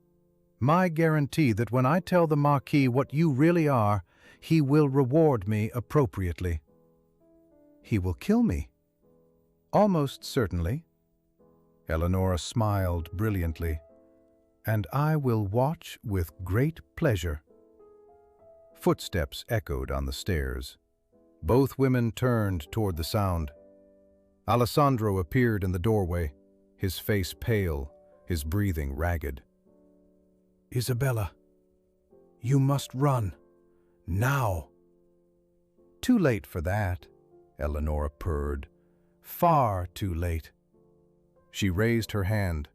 My guarantee that when I tell the Marquis what you really are, he will reward me appropriately. He will kill me. Almost certainly. Eleonora smiled brilliantly. And I will watch with great pleasure. Footsteps echoed on the stairs. Both women turned toward the sound. Alessandro appeared in the doorway, his face pale, his breathing ragged. Isabella, you must run. Now. Too late for that, Eleonora purred. Far too late. She raised her hand.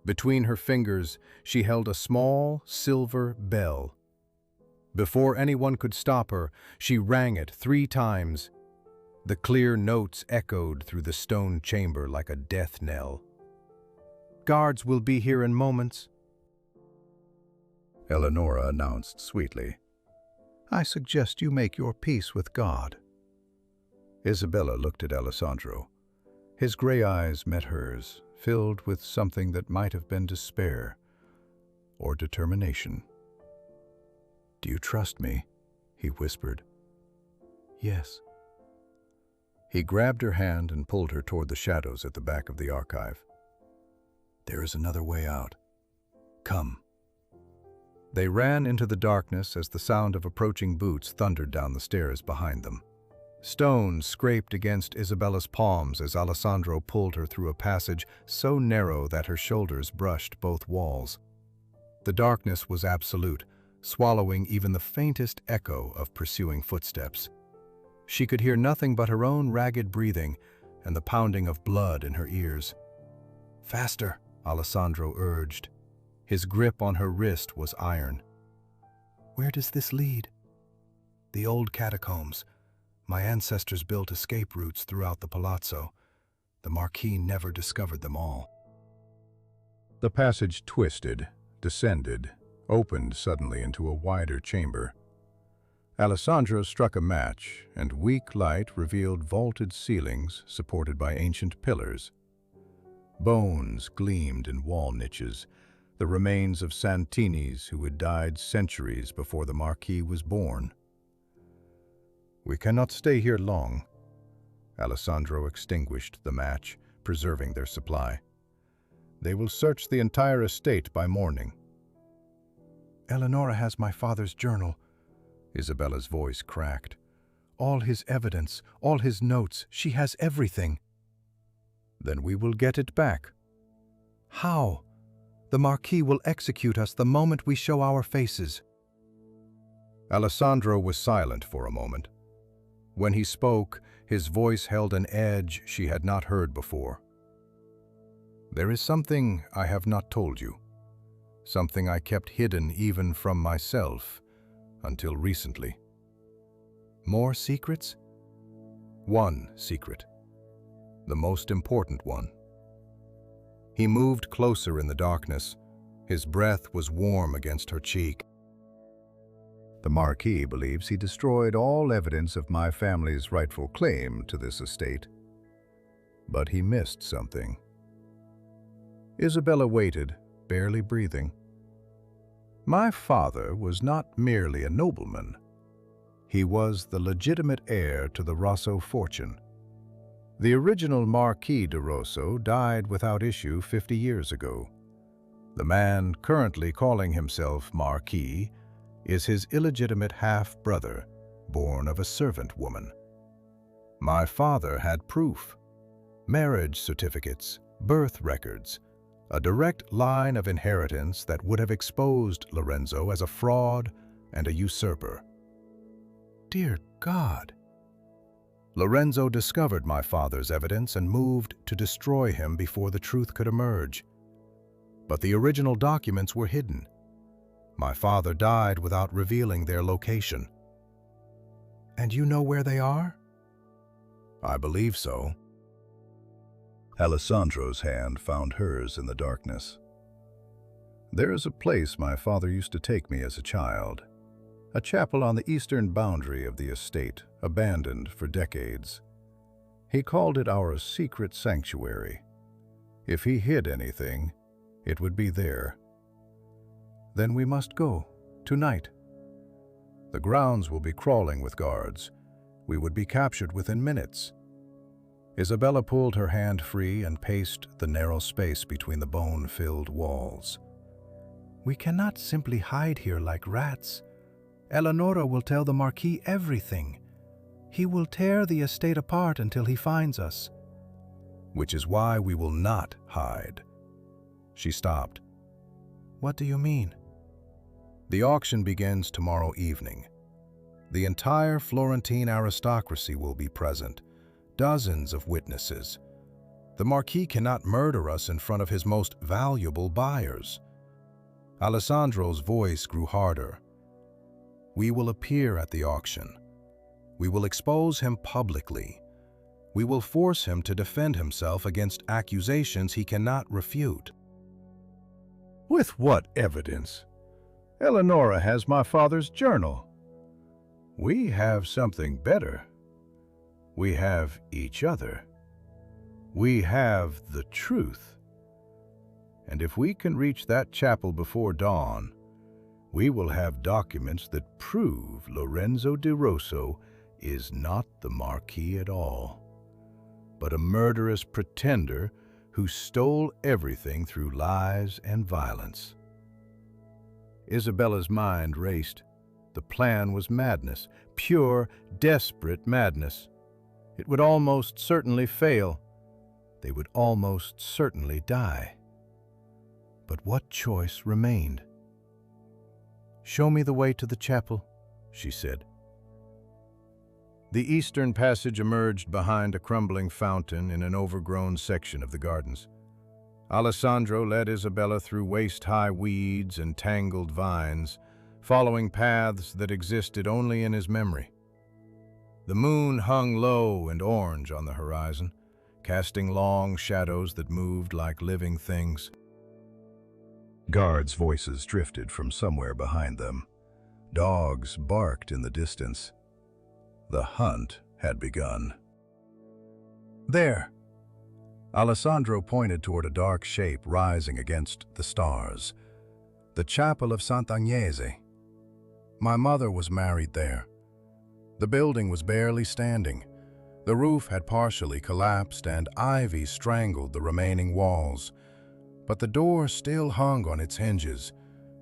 Between her fingers, she held a small silver bell. Before anyone could stop her, she rang it 3 times. The clear notes echoed through the stone chamber like a death knell. Guards will be here in moments, Eleonora announced sweetly. I suggest you make your peace with God. Isabella looked at Alessandro. His gray eyes met hers, filled with something that might have been despair or determination. Do you trust me? He whispered. Yes. He grabbed her hand and pulled her toward the shadows at the back of the archive. There is another way out. Come. They ran into the darkness as the sound of approaching boots thundered down the stairs behind them. Stones scraped against Isabella's palms as Alessandro pulled her through a passage so narrow that her shoulders brushed both walls. The darkness was absolute, swallowing even the faintest echo of pursuing footsteps. She could hear nothing but her own ragged breathing and the pounding of blood in her ears. Faster, Alessandro urged. His grip on her wrist was iron. Where does this lead? The old catacombs. My ancestors built escape routes throughout the palazzo. The Marquis never discovered them all. The passage twisted, descended, opened suddenly into a wider chamber. Alessandro struck a match, and weak light revealed vaulted ceilings supported by ancient pillars. Bones gleamed in wall niches, the remains of Santini's who had died centuries before the Marquis was born. We cannot stay here long. Alessandro extinguished the match, preserving their supply. They will search the entire estate by morning. Eleonora has my father's journal. Isabella's voice cracked. All his evidence, all his notes, she has everything. Then we will get it back. How? The Marquis will execute us the moment we show our faces. Alessandro was silent for a moment. When he spoke, his voice held an edge she had not heard before. There is something I have not told you, something I kept hidden even from myself until recently. More secrets? One secret, the most important one. He moved closer in the darkness. His breath was warm against her cheek. The Marquis believes he destroyed all evidence of my family's rightful claim to this estate. But he missed something. Isabella waited, barely breathing. My father was not merely a nobleman. He was the legitimate heir to the Rosso fortune. The original Marquis di Rosso died without issue 50 years ago. The man currently calling himself Marquis is his illegitimate half-brother, born of a servant woman. My father had proof, marriage certificates, birth records, a direct line of inheritance that would have exposed Lorenzo as a fraud and a usurper. Dear God! Lorenzo discovered my father's evidence and moved to destroy him before the truth could emerge. But the original documents were hidden. My father died without revealing their location. And you know where they are? I believe so. Alessandro's hand found hers in the darkness. There is a place my father used to take me as a child, a chapel on the eastern boundary of the estate, abandoned for decades. He called it our secret sanctuary. If he hid anything, it would be there. Then we must go, tonight. The grounds will be crawling with guards. We would be captured within minutes. Isabella pulled her hand free and paced the narrow space between the bone-filled walls. We cannot simply hide here like rats. Eleonora will tell the Marquis everything. He will tear the estate apart until he finds us. Which is why we will not hide. She stopped. What do you mean? The auction begins tomorrow evening. The entire Florentine aristocracy will be present. Dozens of witnesses. The Marquis cannot murder us in front of his most valuable buyers. Alessandro's voice grew harder. We will appear at the auction. We will expose him publicly. We will force him to defend himself against accusations he cannot refute. With what evidence? Eleonora has my father's journal. We have something better. We have each other. We have the truth. And if we can reach that chapel before dawn, we will have documents that prove Lorenzo di Rosso is not the Marquis at all, but a murderous pretender who stole everything through lies and violence. Isabella's mind raced. The plan was madness, pure, desperate madness. It would almost certainly fail. They would almost certainly die. But what choice remained? Show me the way to the chapel, she said. The eastern passage emerged behind a crumbling fountain in an overgrown section of the gardens. Alessandro led Isabella through waist-high weeds and tangled vines, following paths that existed only in his memory. The moon hung low and orange on the horizon, casting long shadows that moved like living things. Guards' voices drifted from somewhere behind them. Dogs barked in the distance. The hunt had begun. There! Alessandro pointed toward a dark shape rising against the stars. The chapel of Sant'Agnese. My mother was married there. The building was barely standing. The roof had partially collapsed and ivy strangled the remaining walls. But the door still hung on its hinges,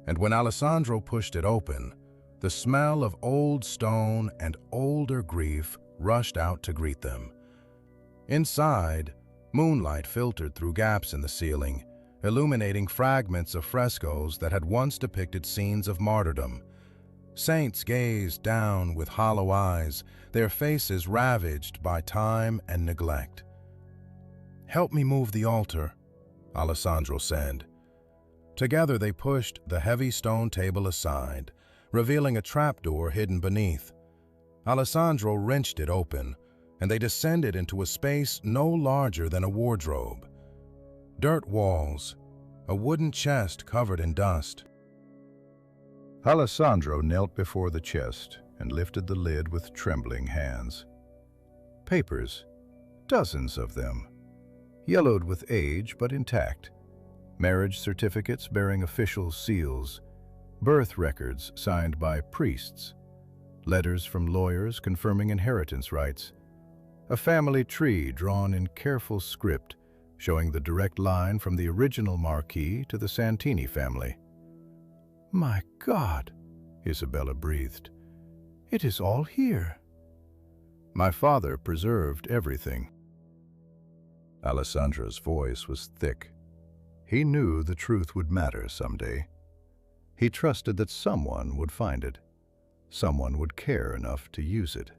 and when Alessandro pushed it open, the smell of old stone and older grief rushed out to greet them. Inside, moonlight filtered through gaps in the ceiling, illuminating fragments of frescoes that had once depicted scenes of martyrdom. Saints gazed down with hollow eyes, their faces ravaged by time and neglect. "Help me move the altar," Alessandro said. Together they pushed the heavy stone table aside, revealing a trapdoor hidden beneath. Alessandro wrenched it open, and they descended into a space no larger than a wardrobe. Dirt walls, a wooden chest covered in dust. Alessandro knelt before the chest and lifted the lid with trembling hands. Papers, dozens of them, yellowed with age but intact. Marriage certificates bearing official seals, birth records signed by priests, letters from lawyers confirming inheritance rights, a family tree drawn in careful script showing the direct line from the original Marquis to the Santini family. "My God," Isabella breathed. "It is all here." "My father preserved everything." Alessandro's voice was thick. He knew the truth would matter someday. He trusted that someone would find it. Someone would care enough to use it.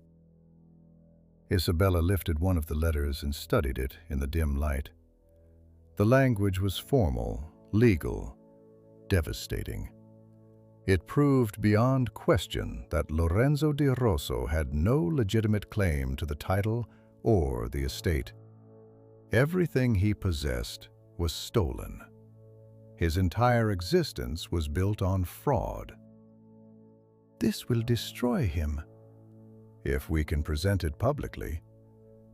Isabella lifted one of the letters and studied it in the dim light. The language was formal, legal, devastating. It proved beyond question that Lorenzo di Rosso had no legitimate claim to the title or the estate. Everything he possessed was stolen. His entire existence was built on fraud. This will destroy him. If we can present it publicly,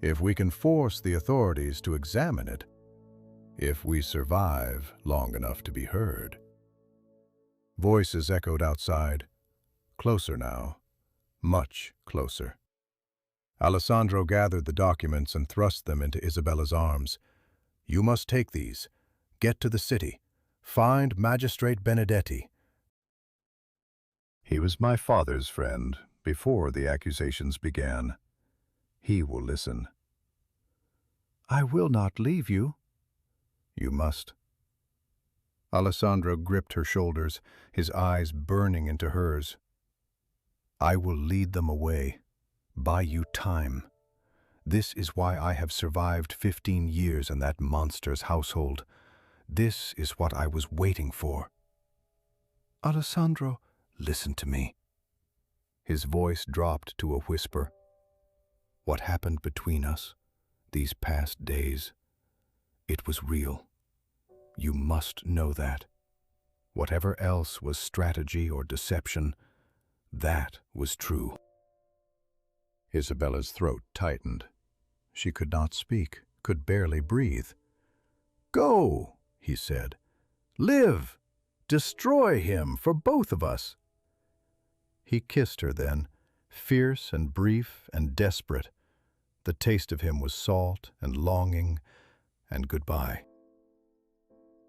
if we can force the authorities to examine it, if we survive long enough to be heard. Voices echoed outside, closer now, much closer. Alessandro gathered the documents and thrust them into Isabella's arms. "You must take these. Get to the city. Find Magistrate Benedetti. He was my father's friend before the accusations began. He will listen." "I will not leave you." "You must." Alessandro gripped her shoulders, his eyes burning into hers. "I will lead them away. Buy you time. This is why I have survived 15 years in that monster's household. This is what I was waiting for." "Alessandro, listen to me." His voice dropped to a whisper. "What happened between us, these past days, it was real. You must know that. Whatever else was strategy or deception, that was true." Isabella's throat tightened. She could not speak, could barely breathe. "Go," he said. "Live. Destroy him for both of us." He kissed her then, fierce and brief and desperate. The taste of him was salt and longing and goodbye.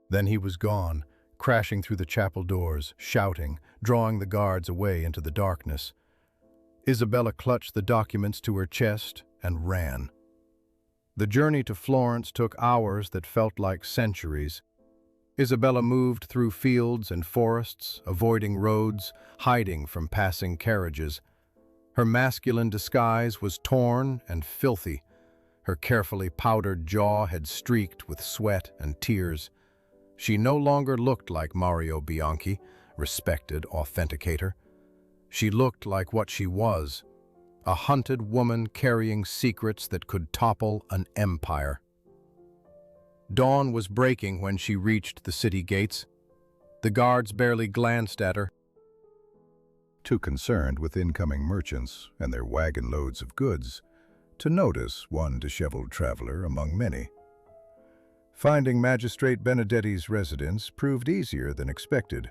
Then he was gone, crashing through the chapel doors, shouting, drawing the guards away into the darkness. Isabella clutched the documents to her chest and ran. The journey to Florence took hours that felt like centuries. Isabella moved through fields and forests, avoiding roads, hiding from passing carriages. Her masculine disguise was torn and filthy. Her carefully powdered jaw had streaked with sweat and tears. She no longer looked like Mario Bianchi, respected authenticator. She looked like what she was, a hunted woman carrying secrets that could topple an empire. Dawn was breaking when she reached the city gates. The guards barely glanced at her, too concerned with incoming merchants and their wagon loads of goods to notice one disheveled traveler among many. Finding Magistrate Benedetti's residence proved easier than expected.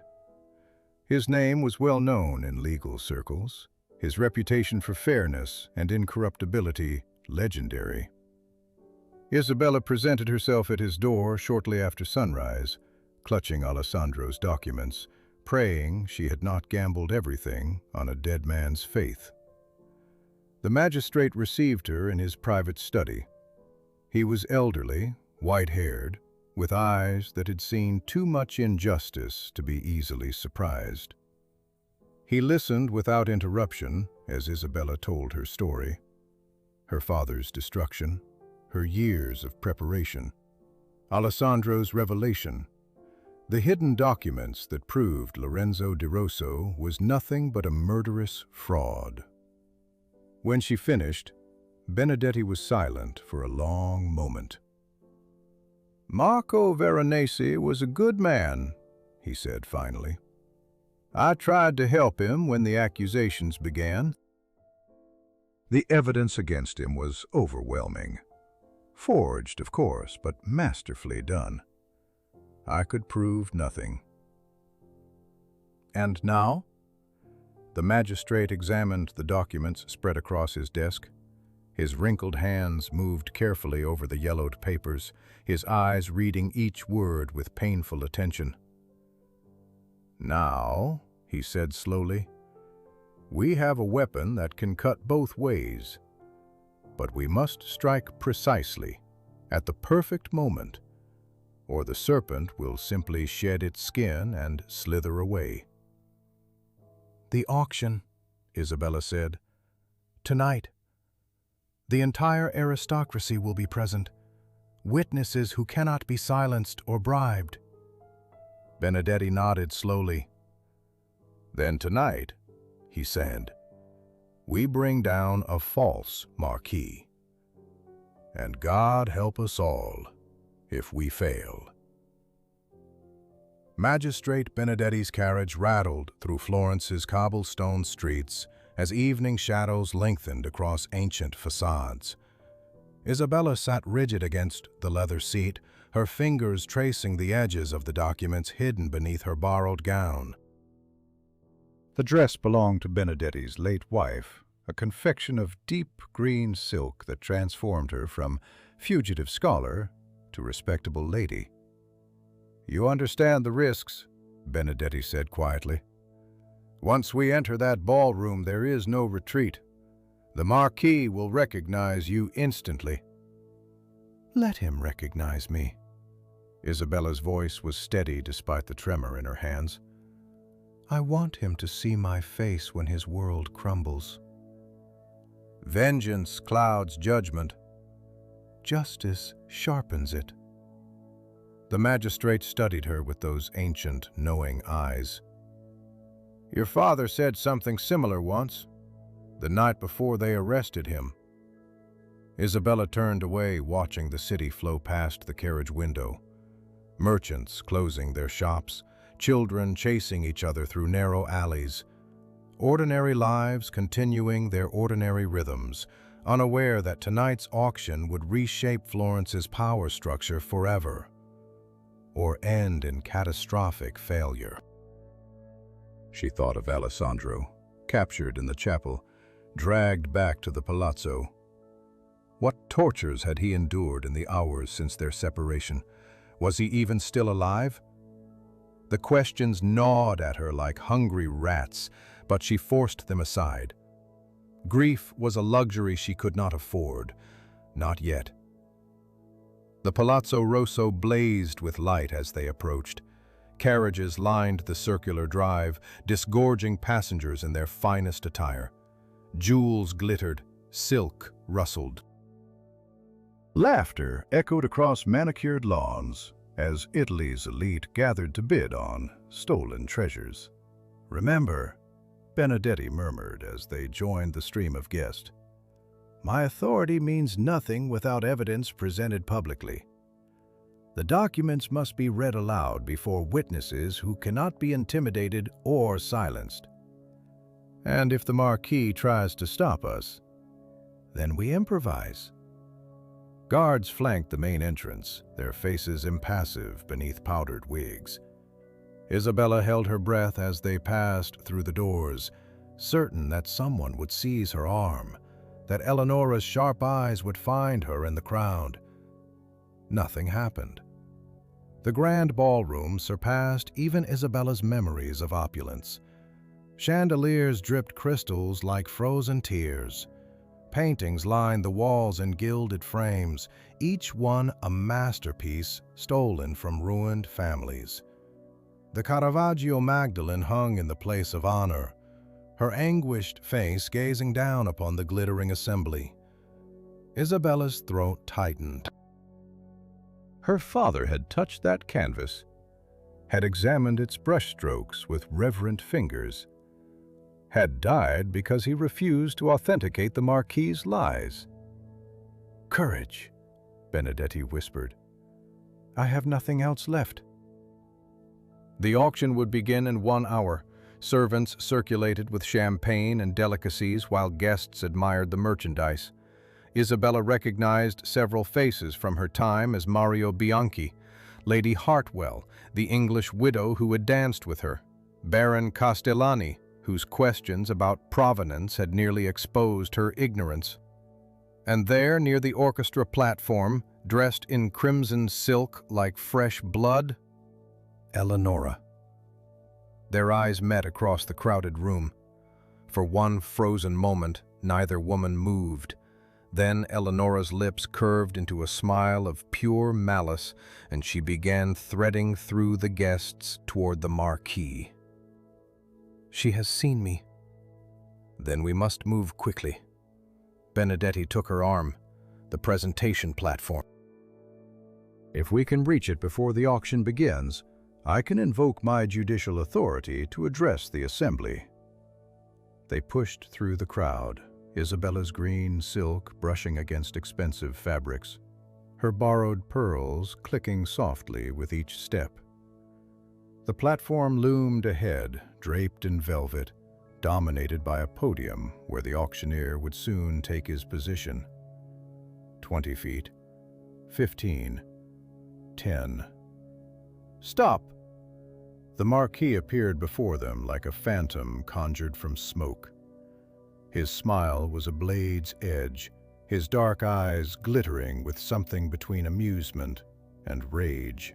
His name was well known in legal circles, his reputation for fairness and incorruptibility legendary. Isabella presented herself at his door shortly after sunrise, clutching Alessandro's documents, praying she had not gambled everything on a dead man's faith. The magistrate received her in his private study. He was elderly, white-haired, with eyes that had seen too much injustice to be easily surprised. He listened without interruption as Isabella told her story. Her father's destruction, her years of preparation, Alessandro's revelation, the hidden documents that proved Lorenzo di Rosso was nothing but a murderous fraud. When she finished, Benedetti was silent for a long moment. "Marco Veronese was a good man," he said finally. "I tried to help him when the accusations began." The evidence against him was overwhelming. Forged, of course, but masterfully done. I could prove nothing. "And now?" The magistrate examined the documents spread across his desk. His wrinkled hands moved carefully over the yellowed papers, his eyes reading each word with painful attention. "Now," he said slowly, "we have a weapon that can cut both ways. But we must strike precisely, at the perfect moment, or the serpent will simply shed its skin and slither away." "The auction," Isabella said. "Tonight." The entire aristocracy will be present, witnesses who cannot be silenced or bribed. Benedetti nodded slowly. Then tonight, he said, we bring down a false Marquis. And God help us all if we fail. Magistrate Benedetti's carriage rattled through Florence's cobblestone streets as evening shadows lengthened across ancient facades. Isabella sat rigid against the leather seat, her fingers tracing the edges of the documents hidden beneath her borrowed gown. The dress belonged to Benedetti's late wife, a confection of deep green silk that transformed her from fugitive scholar to respectable lady. You understand the risks, Benedetti said quietly. Once we enter that ballroom, there is no retreat. The Marquis will recognize you instantly. Let him recognize me. Isabella's voice was steady despite the tremor in her hands. I want him to see my face when his world crumbles. Vengeance clouds judgment. Justice sharpens it. The magistrate studied her with those ancient, knowing eyes. Your father said something similar once, the night before they arrested him. Isabella turned away, watching the city flow past the carriage window. Merchants closing their shops, children chasing each other through narrow alleys. Ordinary lives continuing their ordinary rhythms, unaware that tonight's auction would reshape Florence's power structure forever, or end in catastrophic failure. She thought of Alessandro, captured in the chapel, dragged back to the palazzo. What tortures had he endured in the hours since their separation? Was he even still alive? The questions gnawed at her like hungry rats, but she forced them aside. Grief was a luxury she could not afford, not yet. The Palazzo Rosso blazed with light as they approached. Carriages lined the circular drive, disgorging passengers in their finest attire. Jewels glittered, silk rustled. Laughter echoed across manicured lawns as Italy's elite gathered to bid on stolen treasures. "Remember," Benedetti murmured as they joined the stream of guests, "my authority means nothing without evidence presented publicly. The documents must be read aloud before witnesses who cannot be intimidated or silenced. And if the Marquis tries to stop us, then we improvise." Guards flanked the main entrance, their faces impassive beneath powdered wigs. Isabella held her breath as they passed through the doors, certain that someone would seize her arm, that Eleonora's sharp eyes would find her in the crowd. Nothing happened. The grand ballroom surpassed even Isabella's memories of opulence. Chandeliers dripped crystals like frozen tears. Paintings lined the walls in gilded frames, each one a masterpiece stolen from ruined families. The Caravaggio Magdalene hung in the place of honor, her anguished face gazing down upon the glittering assembly. Isabella's throat tightened. Her father had touched that canvas, had examined its brushstrokes with reverent fingers, had died because he refused to authenticate the Marquis's lies. "Courage," Benedetti whispered. "I have nothing else left." The auction would begin in 1 hour. Servants circulated with champagne and delicacies while guests admired the merchandise. Isabella recognized several faces from her time as Mario Bianchi, Lady Hartwell, the English widow who had danced with her, Baron Castellani, whose questions about provenance had nearly exposed her ignorance. And there, near the orchestra platform, dressed in crimson silk like fresh blood, Eleonora. Their eyes met across the crowded room. For one frozen moment, neither woman moved. Then Eleonora's lips curved into a smile of pure malice, and she began threading through the guests toward the Marquis. "She has seen me. Then we must move quickly." Benedetti took her arm. The presentation platform. If we can reach it before the auction begins, I can invoke my judicial authority to address the assembly. They pushed through the crowd, Isabella's green silk brushing against expensive fabrics, her borrowed pearls clicking softly with each step. The platform loomed ahead, draped in velvet, dominated by a podium where the auctioneer would soon take his position. 20 feet, 15, 10. Stop! The Marquis appeared before them like a phantom conjured from smoke. His smile was a blade's edge, his dark eyes glittering with something between amusement and rage.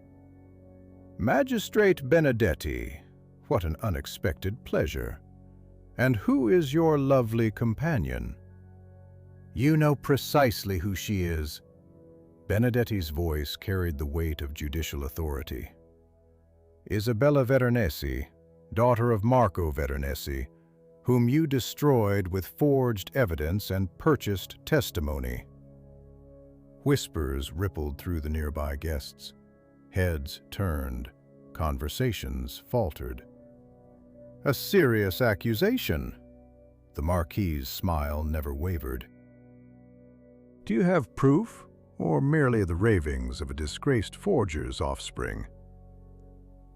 Magistrate Benedetti, what an unexpected pleasure. And who is your lovely companion? You know precisely who she is. Benedetti's voice carried the weight of judicial authority. Isabella Veronesi, daughter of Marco Veronesi, whom you destroyed with forged evidence and purchased testimony. Whispers rippled through the nearby guests. Heads turned. Conversations faltered. A serious accusation. The Marquis's smile never wavered. Do you have proof, or merely the ravings of a disgraced forger's offspring?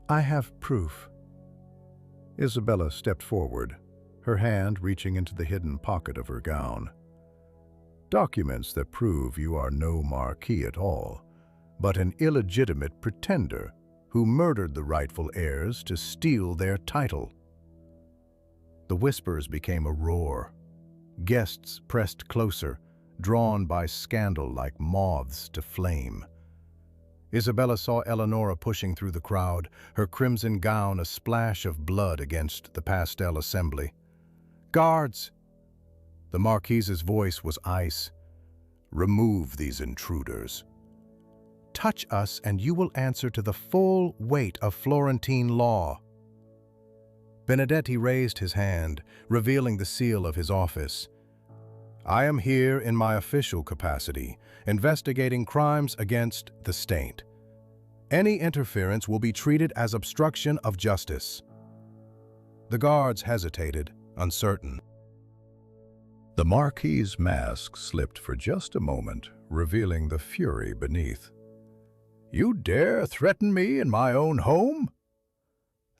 I have proof. Isabella stepped forward, her hand reaching into the hidden pocket of her gown. Documents that prove you are no Marquis at all, but an illegitimate pretender who murdered the rightful heirs to steal their title. The whispers became a roar. Guests pressed closer, drawn by scandal like moths to flame. Isabella saw Eleonora pushing through the crowd, her crimson gown a splash of blood against the pastel assembly. Guards! The Marquise's voice was ice. Remove these intruders. Touch us and you will answer to the full weight of Florentine law. Benedetti raised his hand, revealing the seal of his office. I am here in my official capacity, investigating crimes against the state. Any interference will be treated as obstruction of justice. The guards hesitated, uncertain. The Marquis's mask slipped for just a moment, revealing the fury beneath. You dare threaten me in my own home?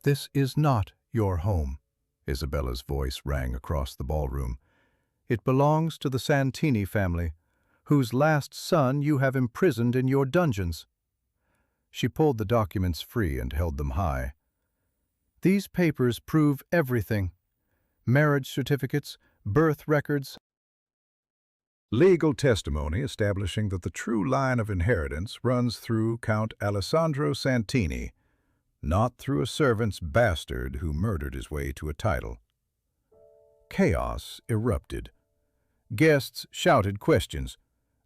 This is not your home, Isabella's voice rang across the ballroom. It belongs to the Santini family, whose last son you have imprisoned in your dungeons. She pulled the documents free and held them high. These papers prove everything. Marriage certificates, birth records, legal testimony establishing that the true line of inheritance runs through Count Alessandro Santini, not through a servant's bastard who murdered his way to a title. Chaos erupted. Guests shouted questions.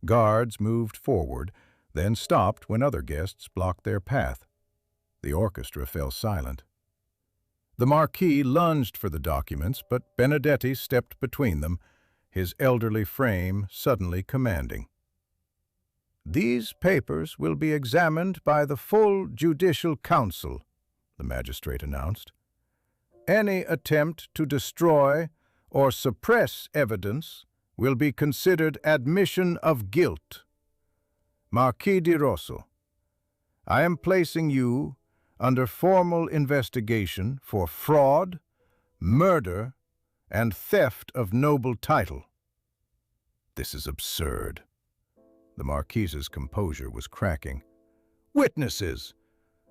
Guards moved forward, then stopped when other guests blocked their path. The orchestra fell silent. The Marquis lunged for the documents, but Benedetti stepped between them, his elderly frame suddenly commanding. These papers will be examined by the full judicial council, the magistrate announced. Any attempt to destroy or suppress evidence will be considered admission of guilt. Marquis di Rosso, I am placing you under formal investigation for fraud, murder, and theft of noble title. This is absurd. The Marquise's composure was cracking. Witnesses!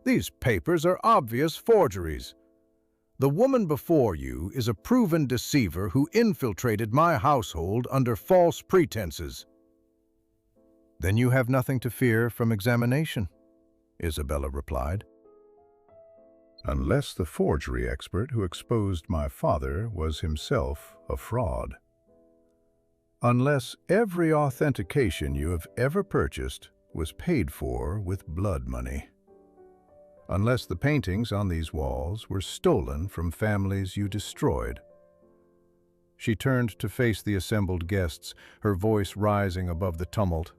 These papers are obvious forgeries. The woman before you is a proven deceiver who infiltrated my household under false pretenses. Then you have nothing to fear from examination, Isabella replied. Unless the forgery expert who exposed my father was himself a fraud. Unless every authentication you have ever purchased was paid for with blood money. Unless the paintings on these walls were stolen from families you destroyed. She turned to face the assembled guests, her voice rising above the tumult.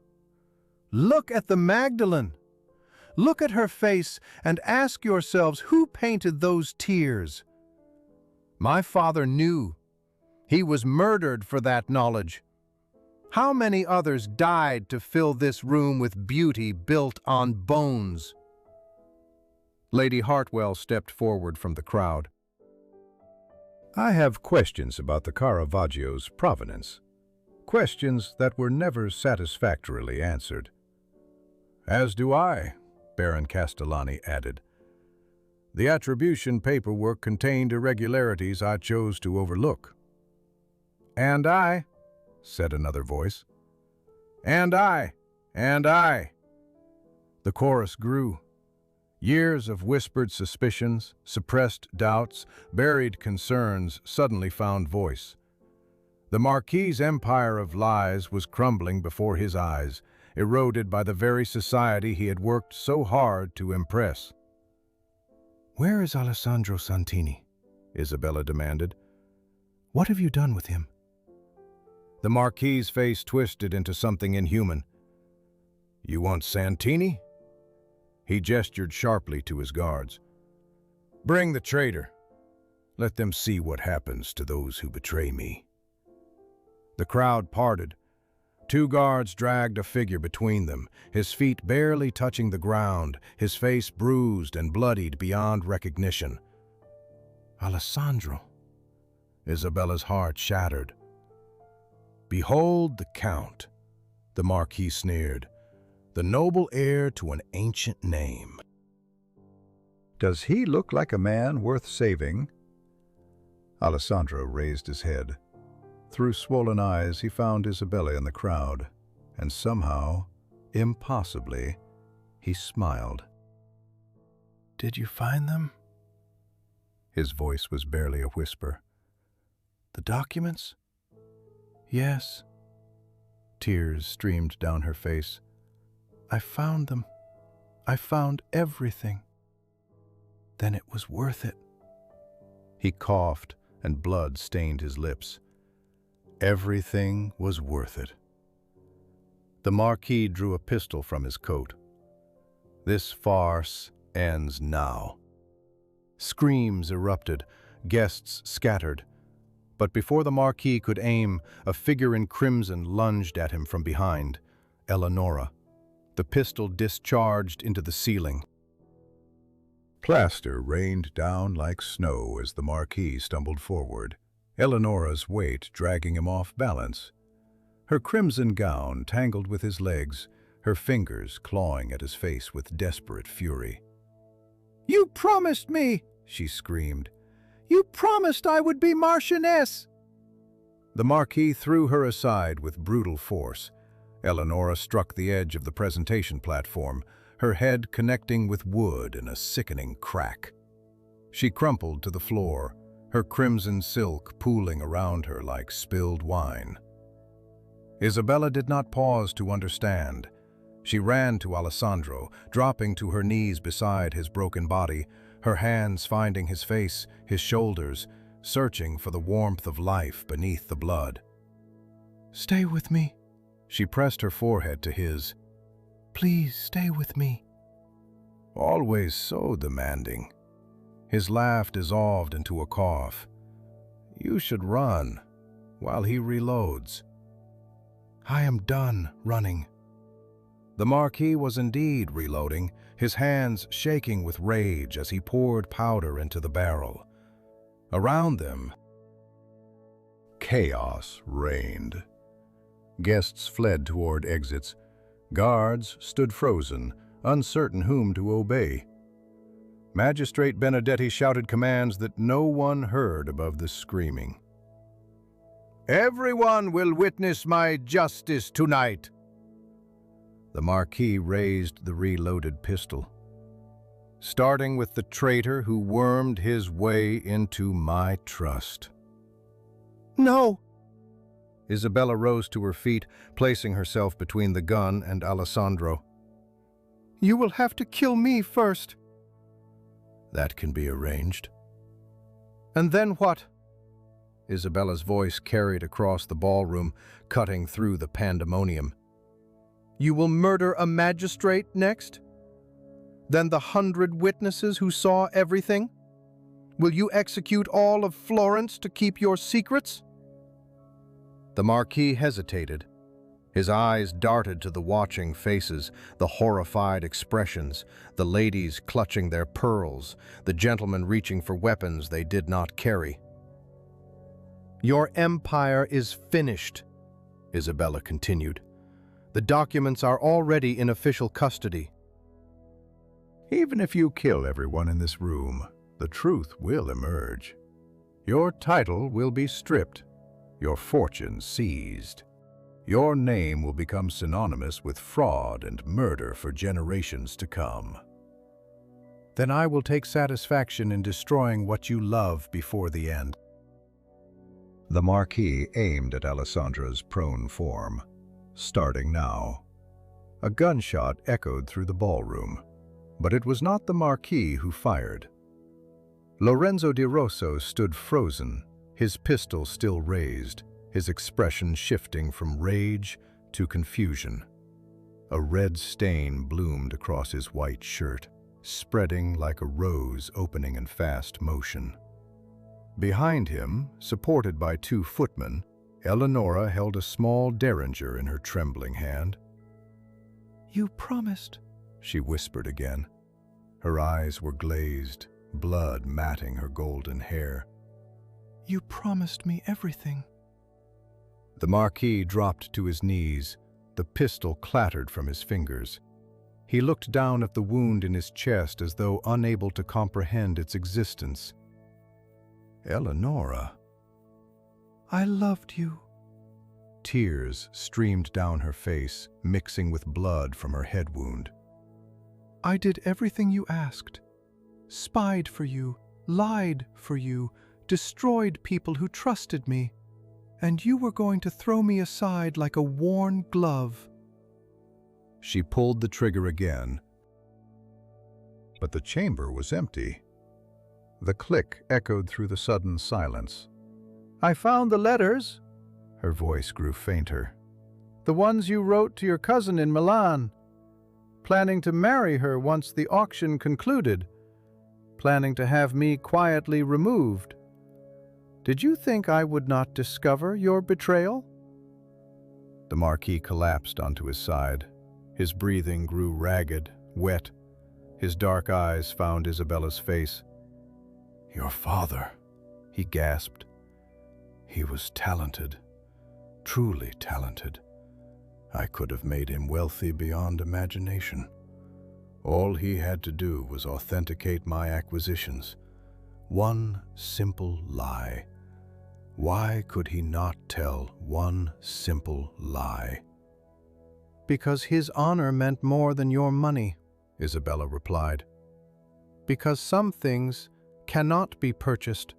"Look at the Magdalene! Look at her face and ask yourselves who painted those tears. My father knew. He was murdered for that knowledge. How many others died to fill this room with beauty built on bones?" Lady Hartwell stepped forward from the crowd. I have questions about the Caravaggio's provenance. Questions that were never satisfactorily answered. "As do I," Baron Castellani added. "The attribution paperwork contained irregularities I chose to overlook." "And I," said another voice. "And I, and I." The chorus grew. Years of whispered suspicions, suppressed doubts, buried concerns suddenly found voice. The Marquis's empire of lies was crumbling before his eyes, eroded by the very society he had worked so hard to impress. "Where is Alessandro Santini?" Isabella demanded. "What have you done with him?" The Marquis's face twisted into something inhuman. "You want Santini?" He gestured sharply to his guards. "Bring the traitor. Let them see what happens to those who betray me." The crowd parted. 2 guards dragged a figure between them, his feet barely touching the ground, his face bruised and bloodied beyond recognition. "Alessandro." Isabella's heart shattered. "Behold the Count," the Marquis sneered, "the noble heir to an ancient name." Does he look like a man worth saving? Alessandro raised his head. Through swollen eyes, he found Isabella in the crowd, and somehow, impossibly, he smiled. "Did you find them?" His voice was barely a whisper. "The documents?" "Yes." Tears streamed down her face. "I found them. I found everything. Then it was worth it." He coughed, and blood stained his lips. Everything was worth it. The Marquis drew a pistol from his coat. This farce ends now. Screams erupted, guests scattered. But before the Marquis could aim, a figure in crimson lunged at him from behind. Eleonora. The pistol discharged into the ceiling. Plaster rained down like snow as the Marquis stumbled forward, Eleonora's weight dragging him off balance. Her crimson gown tangled with his legs, her fingers clawing at his face with desperate fury. "You promised me!" she screamed. "You promised I would be Marchioness!" The Marquis threw her aside with brutal force. Eleonora struck the edge of the presentation platform, her head connecting with wood in a sickening crack. She crumpled to the floor, her crimson silk pooling around her like spilled wine. Isabella did not pause to understand. She ran to Alessandro, dropping to her knees beside his broken body, her hands finding his face, his shoulders, searching for the warmth of life beneath the blood. "Stay with me." She pressed her forehead to his. "Please stay with me." Always so demanding. His laugh dissolved into a cough. "You should run while he reloads." "I am done running." The Marquis was indeed reloading, his hands shaking with rage as he poured powder into the barrel. Around them, chaos reigned. Guests fled toward exits. Guards stood frozen, uncertain whom to obey. Magistrate Benedetti shouted commands that no one heard above the screaming. "Everyone will witness my justice tonight." The Marquis raised the reloaded pistol. "Starting with the traitor who wormed his way into my trust." "No!" Isabella rose to her feet, placing herself between the gun and Alessandro. "You will have to kill me first." "That can be arranged." "And then what?" Isabella's voice carried across the ballroom, cutting through the pandemonium. "You will murder a magistrate next? Then the 100 witnesses who saw everything? Will you execute all of Florence to keep your secrets?" The Marquis hesitated. His eyes darted to the watching faces, the horrified expressions, the ladies clutching their pearls, the gentlemen reaching for weapons they did not carry. "Your empire is finished," Isabella continued. "The documents are already in official custody." Even if you kill everyone in this room, the truth will emerge. Your title will be stripped, your fortune seized. Your name will become synonymous with fraud and murder for generations to come. Then I will take satisfaction in destroying what you love before the end. The Marquis aimed at Alessandra's prone form. Starting now. A gunshot echoed through the ballroom, but it was not the Marquis who fired. Lorenzo di Rosso stood frozen, his pistol still raised, his expression shifting from rage to confusion. A red stain bloomed across his white shirt, spreading like a rose opening in fast motion. Behind him, supported by 2 footmen, Eleonora held a small derringer in her trembling hand. "You promised," she whispered again. Her eyes were glazed, blood matting her golden hair. "You promised me everything." The Marquis dropped to his knees. The pistol clattered from his fingers. He looked down at the wound in his chest as though unable to comprehend its existence. "Eleonora." "I loved you." Tears streamed down her face, mixing with blood from her head wound. "I did everything you asked. Spied for you, lied for you, destroyed people who trusted me. And you were going to throw me aside like a worn glove." She pulled the trigger again, but the chamber was empty. The click echoed through the sudden silence. "I found the letters." Her voice grew fainter. "The ones you wrote to your cousin in Milan, planning to marry her once the auction concluded, planning to have me quietly removed. Did you think I would not discover your betrayal?" The Marquis collapsed onto his side. His breathing grew ragged, wet. His dark eyes found Isabella's face. "Your father," he gasped. "He was talented, truly talented. I could have made him wealthy beyond imagination. All he had to do was authenticate my acquisitions. One simple lie. Why could he not tell one simple lie?" "Because his honor meant more than your money," Isabella replied. "Because some things cannot be purchased."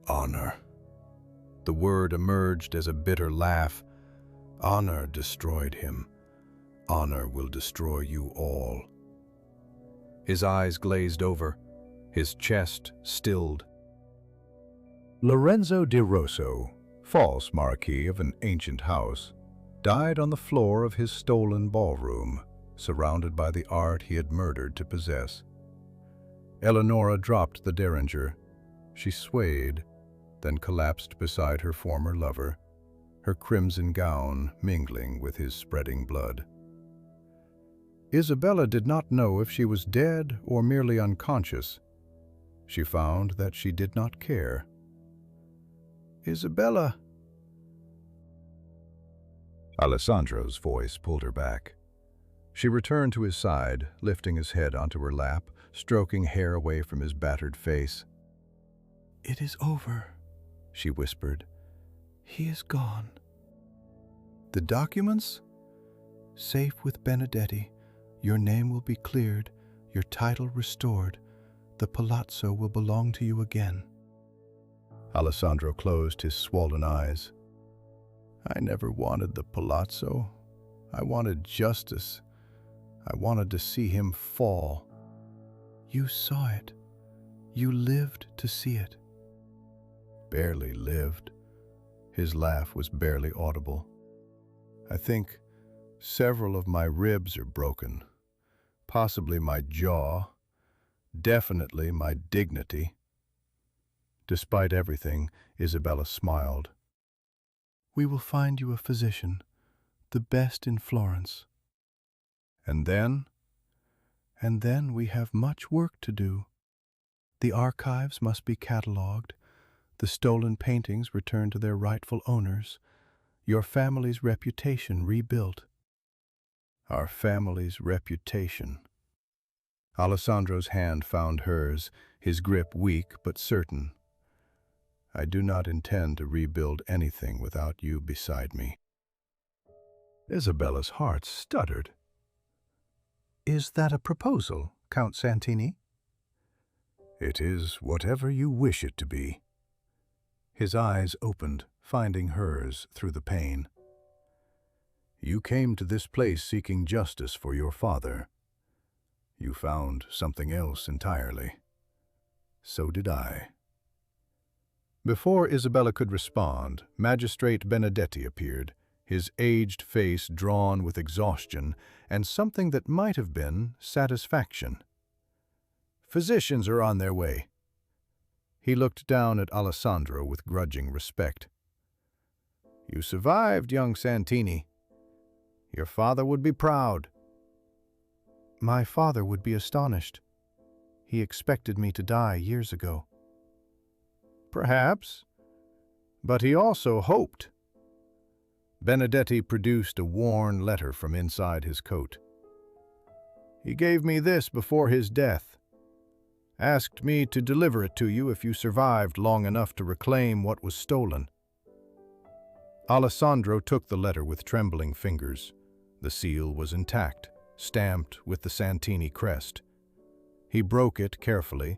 "Honor." The word emerged as a bitter laugh. "Honor destroyed him. Honor will destroy you all." His eyes glazed over, his chest stilled. Lorenzo di Rosso, false Marquis of an ancient house, died on the floor of his stolen ballroom, surrounded by the art he had murdered to possess. Eleonora dropped the derringer. She swayed, then collapsed beside her former lover, her crimson gown mingling with his spreading blood. Isabella did not know if she was dead or merely unconscious. She found that she did not care. "Isabella!" Alessandro's voice pulled her back. She returned to his side, lifting his head onto her lap, stroking hair away from his battered face. "It is over," she whispered. "He is gone." "The documents?" "Safe with Benedetti. Your name will be cleared, your title restored. The palazzo will belong to you again." Alessandro closed his swollen eyes. "I never wanted the palazzo. I wanted justice. I wanted to see him fall." "You saw it. You lived to see it." barely lived. His laugh was barely audible. I think several of my ribs are broken, possibly my jaw, definitely my dignity. Despite everything, Isabella smiled. We will find you a physician, the best in Florence. And then? And then we have much work to do. The archives must be catalogued, the stolen paintings returned to their rightful owners, your family's reputation rebuilt. Our family's reputation. Alessandro's hand found hers, his grip weak but certain. I do not intend to rebuild anything without you beside me. Isabella's heart stuttered. Is that a proposal, Count Santini? It is whatever you wish it to be. His eyes opened, finding hers through the pain. You came to this place seeking justice for your father. You found something else entirely. So did I. Before Isabella could respond, Magistrate Benedetti appeared, his aged face drawn with exhaustion and something that might have been satisfaction. Physicians are on their way. He looked down at Alessandro with grudging respect. You survived, young Santini. Your father would be proud. My father would be astonished. He expected me to die years ago. Perhaps, but he also hoped. Benedetti produced a worn letter from inside his coat. He gave me this before his death. Asked me to deliver it to you if you survived long enough to reclaim what was stolen. Alessandro took the letter with trembling fingers. The seal was intact, stamped with the Santini crest. He broke it carefully,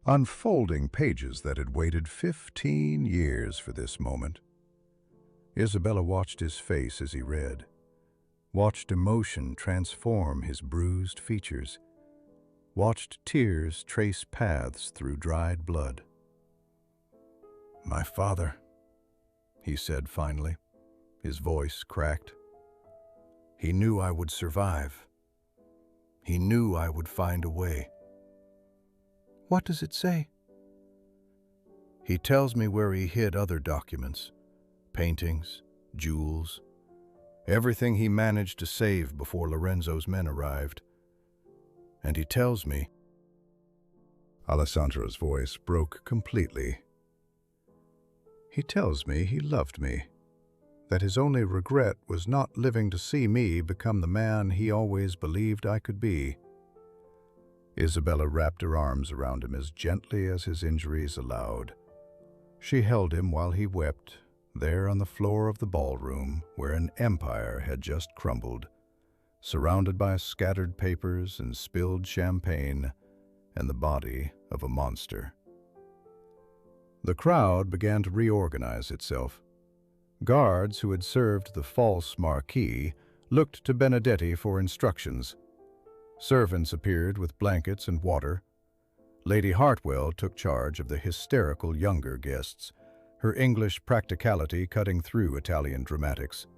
unfolding pages that had waited 15 years for this moment. Isabella watched his face as he read, watched emotion transform his bruised features, watched tears trace paths through dried blood. My father, he said finally, his voice cracked. He knew I would survive. He knew I would find a way. What does it say? He tells me where he hid other documents, paintings, jewels, everything he managed to save before Lorenzo's men arrived. And he tells me... Alessandro's voice broke completely. He tells me he loved me, that his only regret was not living to see me become the man he always believed I could be. Isabella wrapped her arms around him as gently as his injuries allowed. She held him while he wept, there on the floor of the ballroom where an empire had just crumbled, surrounded by scattered papers and spilled champagne and the body of a monster. The crowd began to reorganize itself. Guards who had served the false Marquis looked to Benedetti for instructions. Servants appeared with blankets and water. Lady Hartwell took charge of the hysterical younger guests, her English practicality cutting through Italian dramatics.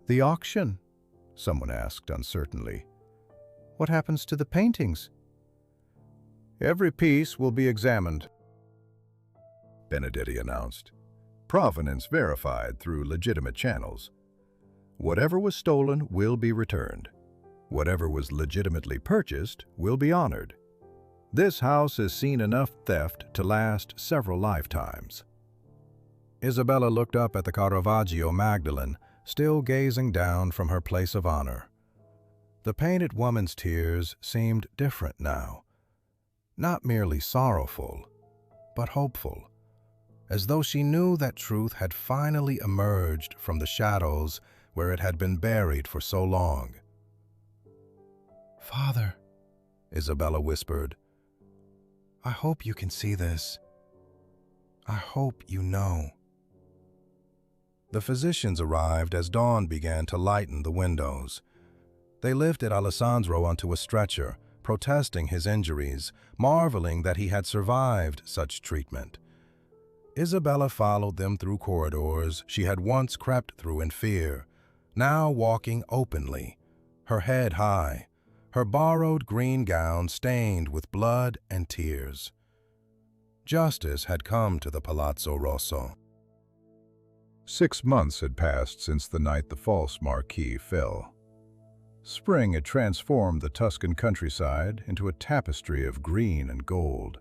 "The auction?" someone asked uncertainly. "What happens to the paintings?" "Every piece will be examined," Benedetti announced. "Provenance verified through legitimate channels. Whatever was stolen will be returned. Whatever was legitimately purchased will be honored. This house has seen enough theft to last several lifetimes." Isabella looked up at the Caravaggio Magdalene, still gazing down from her place of honor. The painted woman's tears seemed different now, not merely sorrowful, but hopeful, as though she knew that truth had finally emerged from the shadows where it had been buried for so long. "Father," Isabella whispered, "I hope you can see this. I hope you know." The physicians arrived as dawn began to lighten the windows. They lifted Alessandro onto a stretcher, protesting his injuries, marveling that he had survived such treatment. Isabella followed them through corridors she had once crept through in fear, now walking openly, her head high, her borrowed green gown stained with blood and tears. Justice had come to the Palazzo Rosso. 6 months had passed since the night the false Marquis fell. Spring had transformed the Tuscan countryside into a tapestry of green and gold,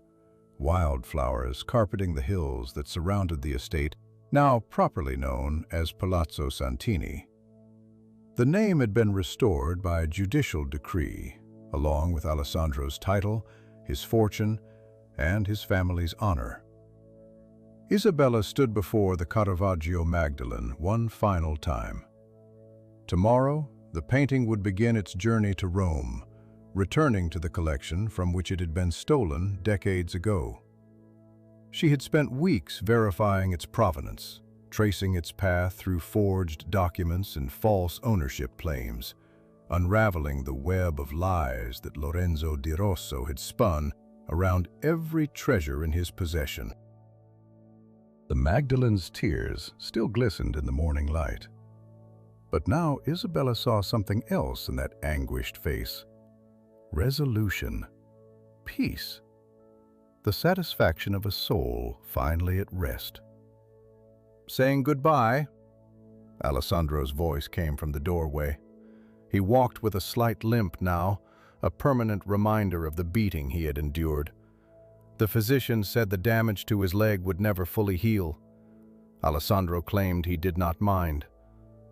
wildflowers carpeting the hills that surrounded the estate, now properly known as Palazzo Santini. The name had been restored by judicial decree, along with Alessandro's title, his fortune, and his family's honor. Isabella stood before the Caravaggio Magdalene one final time. Tomorrow, the painting would begin its journey to Rome, returning to the collection from which it had been stolen decades ago. She had spent weeks verifying its provenance, tracing its path through forged documents and false ownership claims, unraveling the web of lies that Lorenzo di Rosso had spun around every treasure in his possession. The Magdalene's tears still glistened in the morning light. But now Isabella saw something else in that anguished face. Resolution. Peace. The satisfaction of a soul finally at rest. "Saying goodbye?" Alessandro's voice came from the doorway. He walked with a slight limp now, a permanent reminder of the beating he had endured. The physician said the damage to his leg would never fully heal. Alessandro claimed he did not mind.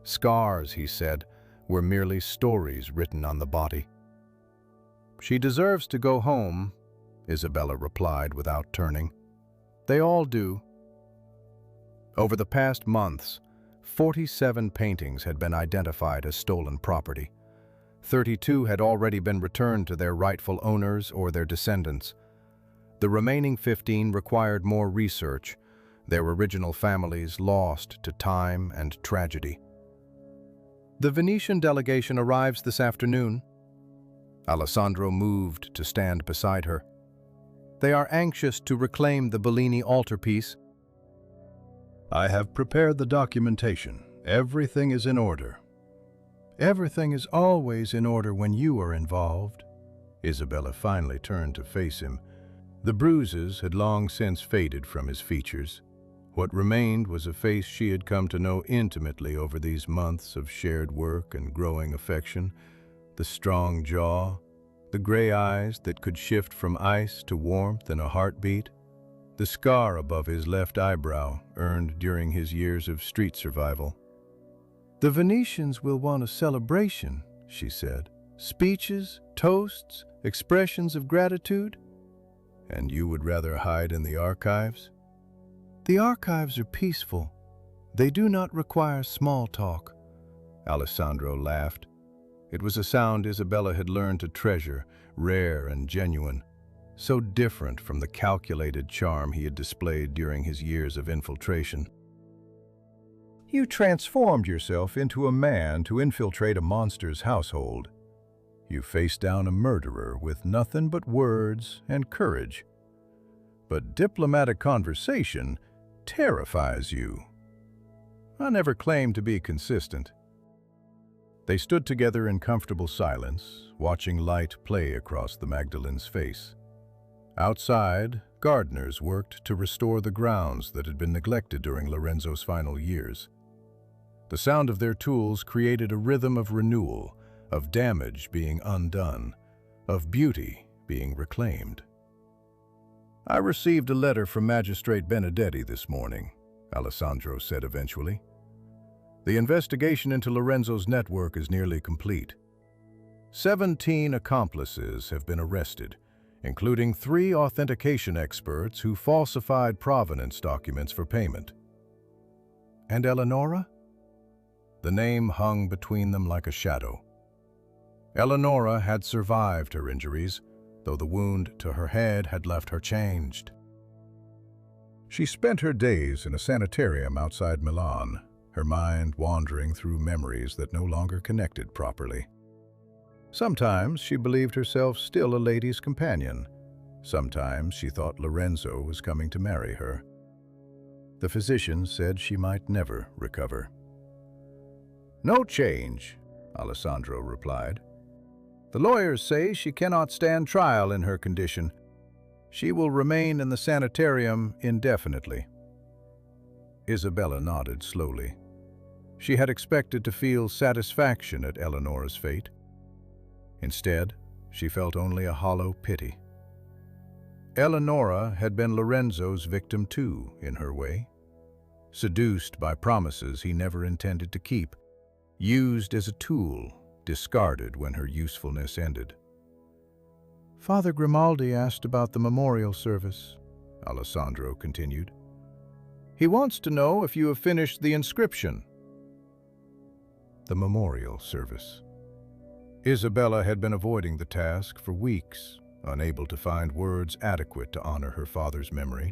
Scars, he said, were merely stories written on the body. "She deserves to go home," Isabella replied without turning. "They all do." Over the past months, 47 paintings had been identified as stolen property. 32 had already been returned to their rightful owners or their descendants. The remaining 15 required more research, their original families lost to time and tragedy. "The Venetian delegation arrives this afternoon." Alessandro moved to stand beside her. "They are anxious to reclaim the Bellini altarpiece." "I have prepared the documentation. Everything is in order." "Everything is always in order when you are involved." Isabella finally turned to face him. The bruises had long since faded from his features. What remained was a face she had come to know intimately over these months of shared work and growing affection. The strong jaw, the gray eyes that could shift from ice to warmth in a heartbeat, the scar above his left eyebrow earned during his years of street survival. "The Venetians will want a celebration," she said. "Speeches, toasts, expressions of gratitude." "And you would rather hide in the archives?" "The archives are peaceful. They do not require small talk." Alessandro laughed. It was a sound Isabella had learned to treasure, rare and genuine, so different from the calculated charm he had displayed during his years of infiltration. "You transformed yourself into a man to infiltrate a monster's household. You faced down a murderer with nothing but words and courage. But diplomatic conversation terrifies you." "I never claimed to be consistent." They stood together in comfortable silence, watching light play across the Magdalene's face. Outside, gardeners worked to restore the grounds that had been neglected during Lorenzo's final years. The sound of their tools created a rhythm of renewal, of damage being undone, of beauty being reclaimed. "I received a letter from Magistrate Benedetti this morning," Alessandro said eventually. "The investigation into Lorenzo's network is nearly complete. 17 accomplices have been arrested, including 3 authentication experts who falsified provenance documents for payment." "And Eleonora?" The name hung between them like a shadow. Eleonora had survived her injuries, though the wound to her head had left her changed. She spent her days in a sanitarium outside Milan, her mind wandering through memories that no longer connected properly. Sometimes she believed herself still a lady's companion. Sometimes she thought Lorenzo was coming to marry her. The physician said she might never recover. "No change," Alessandro replied. "The lawyers say she cannot stand trial in her condition. She will remain in the sanitarium indefinitely." Isabella nodded slowly. She had expected to feel satisfaction at Eleanora's fate. Instead, she felt only a hollow pity. Eleanora had been Lorenzo's victim too, in her way. Seduced by promises he never intended to keep, used as a tool, discarded when her usefulness ended. "Father Grimaldi asked about the memorial service," Alessandro continued. "He wants to know if you have finished the inscription." The memorial service. Isabella had been avoiding the task for weeks, unable to find words adequate to honor her father's memory.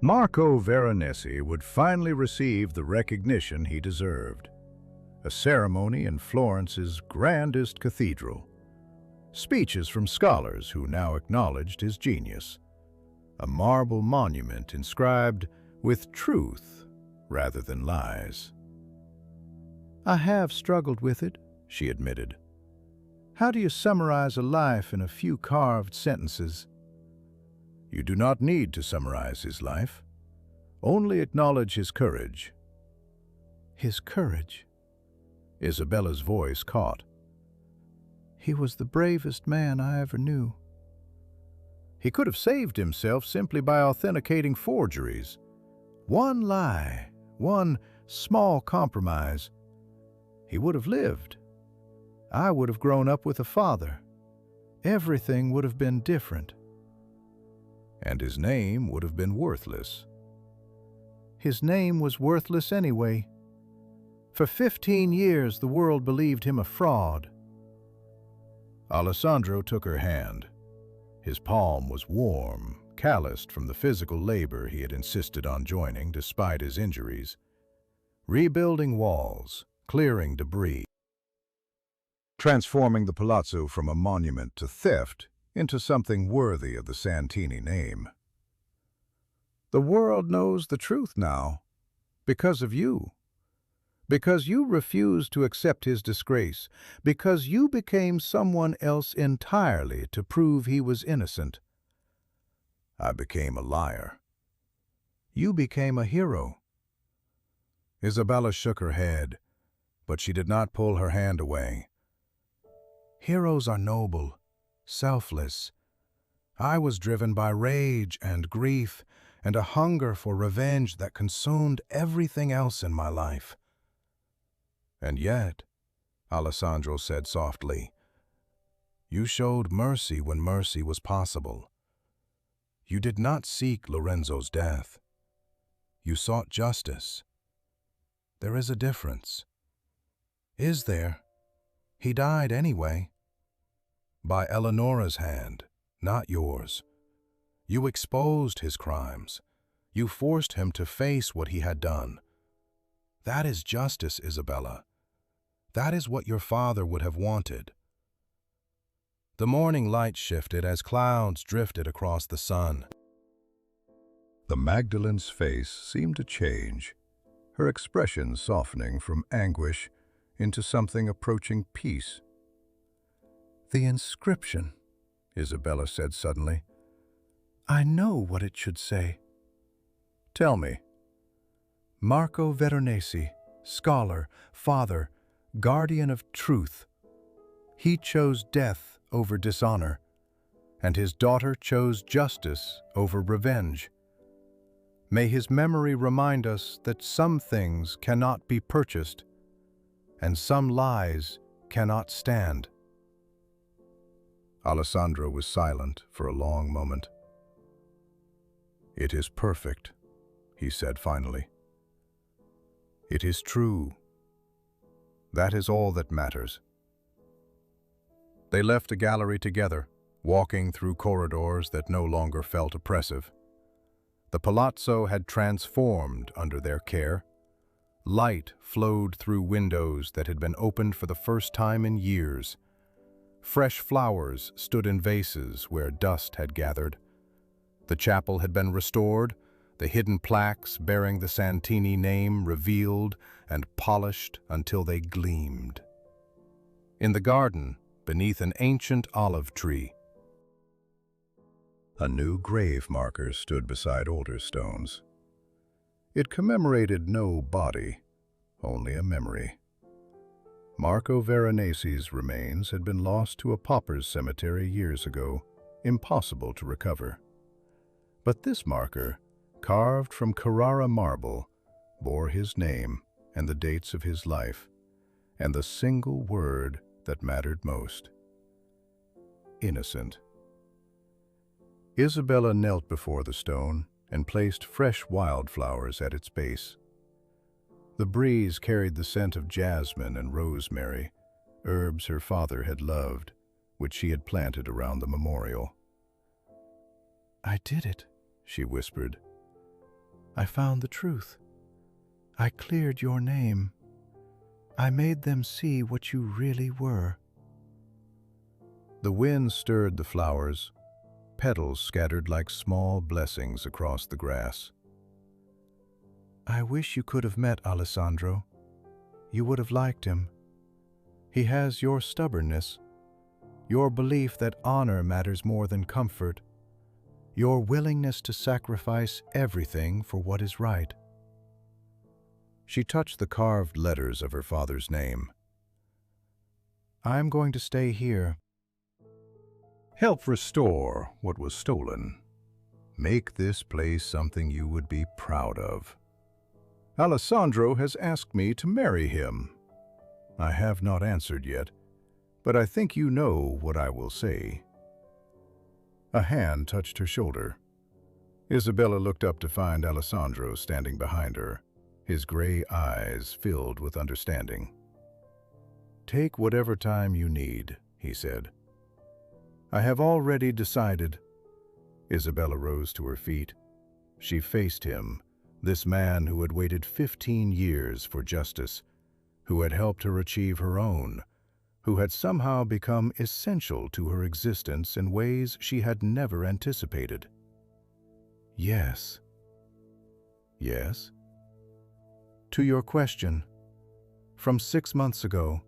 Marco Veronese would finally receive the recognition he deserved. A ceremony in Florence's grandest cathedral. Speeches from scholars who now acknowledged his genius. A marble monument inscribed with truth rather than lies. "I have struggled with it," she admitted. "How do you summarize a life in a few carved sentences?" "You do not need to summarize his life. Only acknowledge his courage." "His courage?" Isabella's voice caught. "He was the bravest man I ever knew." "He could have saved himself simply by authenticating forgeries. One lie, one small compromise. He would have lived. I would have grown up with a father. Everything would have been different." "And his name would have been worthless." "His name was worthless anyway. For 15 years the world believed him a fraud." Alessandro took her hand. His palm was warm, calloused from the physical labor he had insisted on joining despite his injuries. Rebuilding walls, clearing debris. Transforming the palazzo from a monument to theft into something worthy of the Santini name. "The world knows the truth now, because of you. Because you refused to accept his disgrace, because you became someone else entirely to prove he was innocent." "I became a liar." "You became a hero." Isabella shook her head, but she did not pull her hand away. "Heroes are noble, selfless. I was driven by rage and grief and a hunger for revenge that consumed everything else in my life." "And yet," Alessandro said softly, "you showed mercy when mercy was possible. You did not seek Lorenzo's death. You sought justice. There is a difference." "Is there? He died anyway." "By Eleanora's hand, not yours. You exposed his crimes. You forced him to face what he had done. That is justice, Isabella. That is what your father would have wanted." The morning light shifted as clouds drifted across the sun. The Magdalene's face seemed to change, her expression softening from anguish into something approaching peace. "The inscription," Isabella said suddenly. "I know what it should say." "Tell me." "Marco Veronese, scholar, father, guardian of truth. He chose death over dishonor, and his daughter chose justice over revenge. May his memory remind us that some things cannot be purchased, and some lies cannot stand." Alessandro was silent for a long moment. "It is perfect," he said finally. "It is true. That is all that matters." They left the gallery together, walking through corridors that no longer felt oppressive. The palazzo had transformed under their care, Light flowed through windows that had been opened for the first time in years. Fresh flowers stood in vases where dust had gathered. The chapel had been restored, the hidden plaques bearing the Santini name revealed and polished until they gleamed. In the garden, beneath an ancient olive tree, a new grave marker stood beside older stones. It commemorated no body, only a memory. Marco Veronesi's remains had been lost to a pauper's cemetery years ago, impossible to recover. But this marker, carved from Carrara marble, bore his name and the dates of his life, and the single word that mattered most: innocent. Isabella knelt before the stone and placed fresh wildflowers at its base. The breeze carried the scent of jasmine and rosemary, herbs her father had loved, which she had planted around the memorial. "I did it," she whispered. "I found the truth. I cleared your name. I made them see what you really were." The wind stirred the flowers, petals scattered like small blessings across the grass. "I wish you could have met Alessandro. You would have liked him. He has your stubbornness, your belief that honor matters more than comfort, your willingness to sacrifice everything for what is right." She touched the carved letters of her father's name. "I'm going to stay here. Help restore what was stolen. Make this place something you would be proud of. Alessandro has asked me to marry him. I have not answered yet, but I think you know what I will say." A hand touched her shoulder. Isabella looked up to find Alessandro standing behind her, his gray eyes filled with understanding. "Take whatever time you need," he said. "I have already decided." Isabella rose to her feet. She faced him, this man who had waited 15 years for justice, who had helped her achieve her own, who had somehow become essential to her existence in ways she had never anticipated. "Yes." "Yes?" "To your question, from 6 months ago,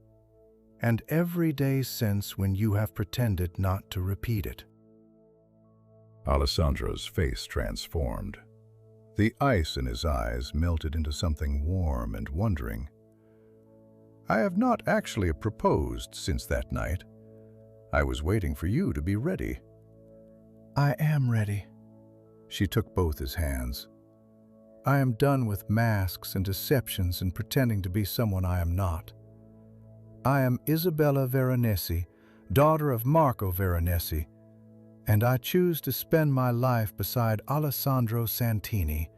and every day since when you have pretended not to repeat it." Alessandro's face transformed. The ice in his eyes melted into something warm and wondering. "I have not actually proposed since that night. I was waiting for you to be ready." "I am ready." She took both his hands. "I am done with masks and deceptions and pretending to be someone I am not. I am Isabella Veronesi, daughter of Marco Veronesi, and I choose to spend my life beside Alessandro Santini,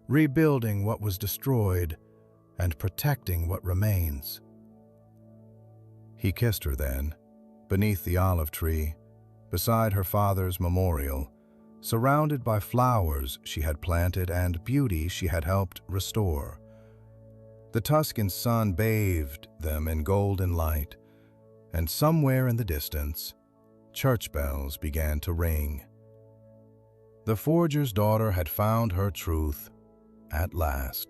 rebuilding what was destroyed and protecting what remains." He kissed her then, beneath the olive tree, beside her father's memorial, surrounded by flowers she had planted and beauty she had helped restore. The Tuscan sun bathed them in golden light, and somewhere in the distance, church bells began to ring. The forger's daughter had found her truth at last.